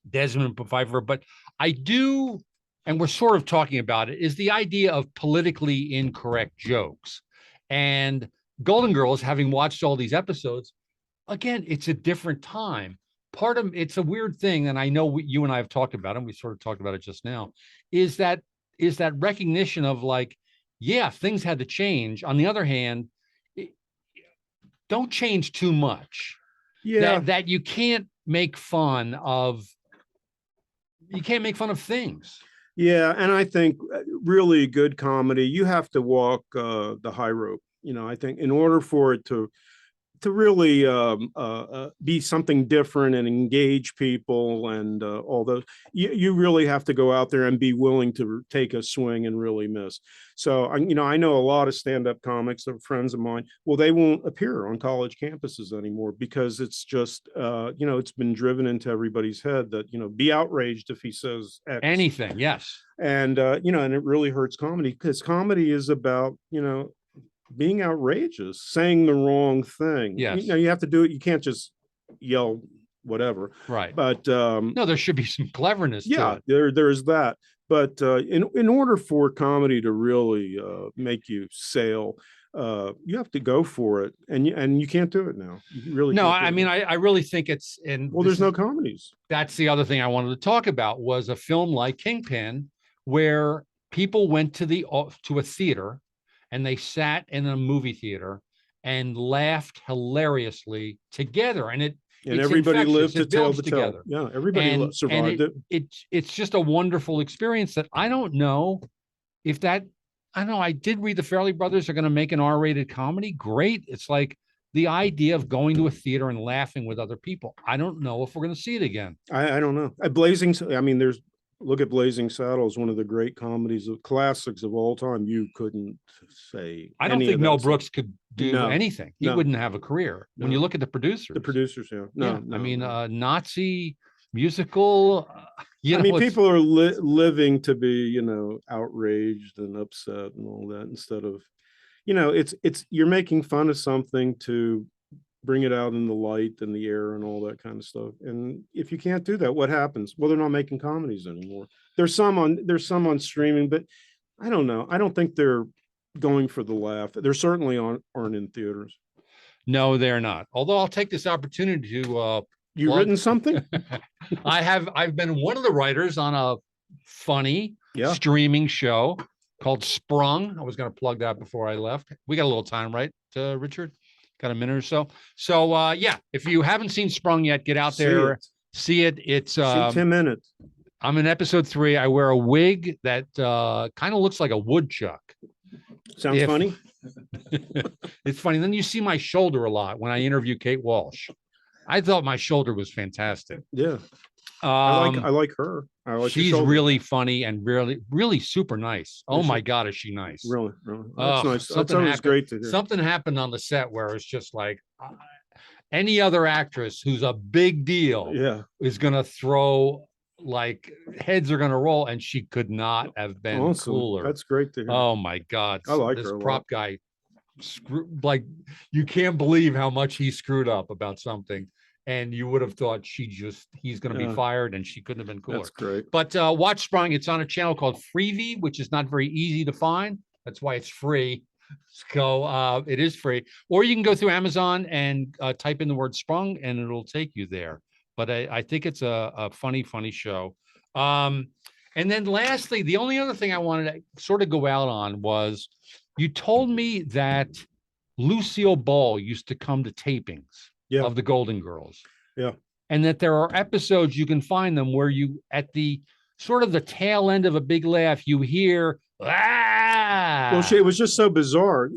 Desmond Pfeiffer, but I do, and we're sort of talking about it, is the idea of politically incorrect jokes. And Golden Girls, having watched all these episodes, again, it's a different time. Part of it's a weird thing, and I know you and I have talked about it, and we sort of talked about it just now, is that recognition of like, yeah, things had to change. On the other hand, don't change too much. Yeah. That you can't make fun of. You can't make fun of things. Yeah, and I think really good comedy, you have to walk the high rope. I think in order for it to really be something different and engage people and all those, you really have to go out there and be willing to take a swing and really miss. So, I know a lot of stand-up comics that are friends of mine. Well, they won't appear on college campuses anymore because it's just, it's been driven into everybody's head that, be outraged if he says X. Anything, yes. And, and it really hurts comedy because comedy is about, being outrageous, saying the wrong thing. Yes. You have to do it. You can't just yell whatever. Right. But no, there should be some cleverness to it. there's that. But in order for comedy to really make you sail, you have to go for it, and you can't do it now. You really No, can't do I it mean, now. I really think it's in. Well, there's no comedies. That's the other thing I wanted to talk about was a film like Kingpin, where people went to a theater and they sat in a movie theater and laughed hilariously together, and it's everybody infectious. lived to It tell builds the together. tale. Yeah, everybody survived it. It's just a wonderful experience that I don't know if that. I don't know. I did read the Farrelly Brothers are going to make an R-rated comedy. Great. It's like the idea of going to a theater and laughing with other people. I don't know if we're going to see it again. I don't know. Blazing. I mean, look at Blazing Saddles, one of the great comedies of classics of all time. You couldn't say. I don't think Mel Brooks could do anything. He No. wouldn't have a career. When you look at the producers. The producers, yeah. No, I mean, Nazi musical. People are living to be, outraged and upset and all that instead of, it's you're making fun of something to bring it out in the light and the air and all that kind of stuff. And if you can't do that, what happens? Well, they're not making comedies anymore. There's some on streaming, but I don't know. I don't think they're going for the laugh. They're certainly aren't in theaters. No, they're not. Although I'll take this opportunity to you written something? I've been one of the writers on a funny streaming show called Sprung. I was going to plug that before I left. We got a little time, right, Richard? Got a minute or so. So if you haven't seen Sprung yet, get out there, see it. It's 10 minutes. I'm in episode 3. I wear a wig that kind of looks like a woodchuck. Sounds funny. It's funny. Then you see my shoulder a lot when I interview Kate Walsh. I thought my shoulder was fantastic. Yeah. I like her. She's really funny and really super nice. Oh my God, is she nice? Really? That's nice. That's always great to hear. Something happened on the set where it's just like any other actress who's a big deal is going to throw, like, heads are going to roll, and she could not have been cooler. That's great to hear. Oh my God. I like this her a prop lot. guy. You can't believe how much he screwed up about something. And you would have thought he's going to be fired, and she couldn't have been cooler. That's great. But watch Sprung. It's on a channel called Freevee, which is not very easy to find. That's why it's free. So it is free. Or you can go through Amazon and type in the word Sprung, and it'll take you there. But I think it's a funny show. And then lastly, the only other thing I wanted to sort of go out on was you told me that Lucille Ball used to come to tapings. Yeah. of the Golden Girls. Yeah. And that there are episodes you can find them where you, at the sort of the tail end of a big laugh, you hear, ah. Well, it was just so bizarre.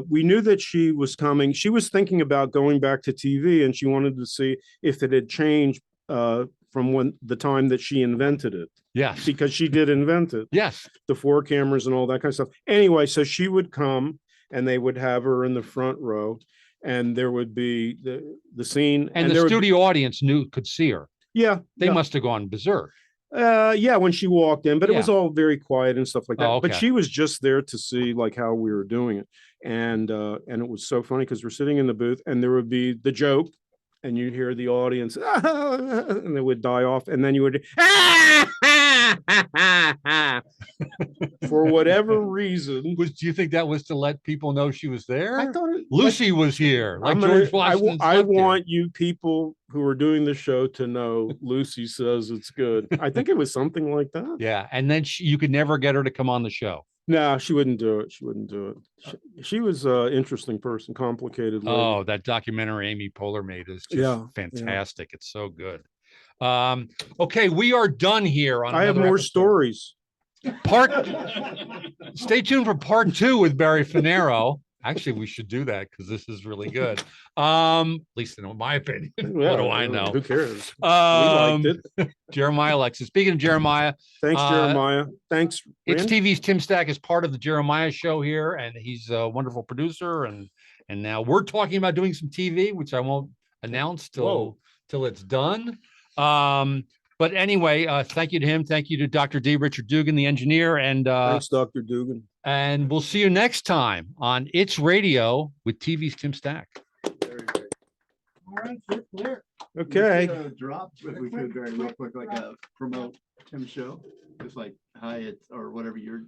We knew that she was coming. She was thinking about going back to TV, and she wanted to see if it had changed from the time that she invented it. Yes. Because she did invent it. Yes. The 4 cameras and all that kind of stuff. Anyway, so she would come, and they would have her in the front row, and there would be the scene, And the studio audience could see her. Yeah, They must have gone berserk. yeah, when she walked in, but it was Yeah. all very quiet and stuff like that. Oh, But okay. she was just there to see like how we were doing it, and it was so funny because we're sitting in the booth, and there would be the joke, and you'd hear the audience, and they would die off, and then you would, for whatever reason. Do you think that was to let people know she was there? I thought Lucy was here, like I'm gonna- George Washington. I want you people who are doing the show to know Lucy says it's good. I think it was something like that. Yeah, and then you could never get her to come on the show. No, she wouldn't do it. She wouldn't do it. She was an interesting person, complicated lady. Oh, that documentary Amy Poehler made is just Yeah, fantastic. It's so good. Okay, we are done here. I have more stories. Stay tuned for part 2 with Barry Fanaro. Actually, we should do that because this is really good. At least in my opinion. What do I know? Who cares? We liked it. Jeremiah Alexis. Speaking of Jeremiah, Thanks, Jeremiah. Thanks. It's Randy. TV's Tim Stack is part of the Jeremiah show here, and he's a wonderful producer. And now we're talking about doing some TV, which I won't announce till it's done. But anyway, thank you to him. Thank you to Dr. D. Richard Dugan, the engineer, and Thanks, Dr. Dugan. and we'll see you next time on It's Radio with TV's Tim Stack. Very good. All right, you're clear. Okay. We could, drop, if we could, very real quick, like promote Tim's show, just like hi, it's or whatever you're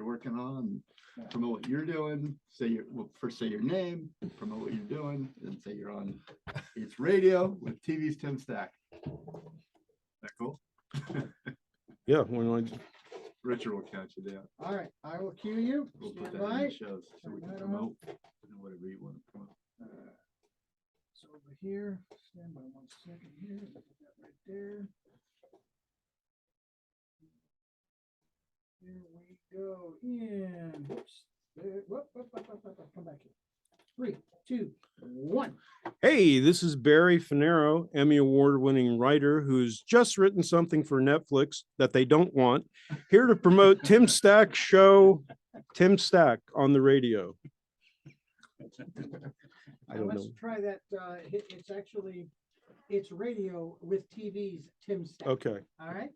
working on. Promote what you're doing. First say your name. Promote what you're doing, then say you're on It's Radio with TV's Tim Stack. That cool? Yeah. When Richard will count you down. All right, I will cue you. We'll put Stand that in by. the shows so we can promote whatever you want to promote. So over here, stand by 1 second here. Put that right there. Here we go. In. Whoops. There. Whoop, whoop, whoop, whoop, whoop, whoop. Come back here. 3, 2, 1. Hey, this is Barry Fanaro, Emmy Award-winning writer who's just written something for Netflix that they don't want. Here to promote Tim Stack's show, Tim Stack on the radio. I don't Let's know. try that. It's radio with TV's Tim Stack. Okay. All right.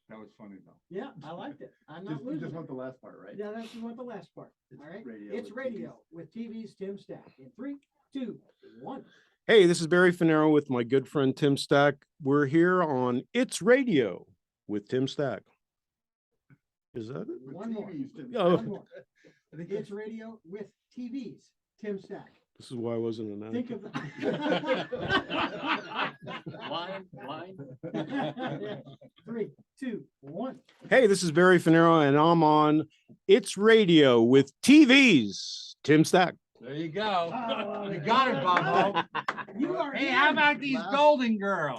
That was funny though. Yeah, I liked it. I'm not You losing. just it. want the last part, right? Yeah, that's what the last part. It's All right. radio It's with radio with TV's Tim Stack. In 3, 2, 1. Hey, this is Barry Fanaro with my good friend Tim Stack. We're here on It's Radio with Tim Stack. Is that it? With One more. TV's Tim Oh. One more. I think It's radio with TV's Tim Stack. This is why I wasn't an Think actor. of the line. 3, 2, 1. Hey, this is Barry Fanaro, and I'm on It's Radio with TV's Tim Stack. There you go. Oh, You got it, Bobo. You are Hey, in. how about these Last- Golden Girls?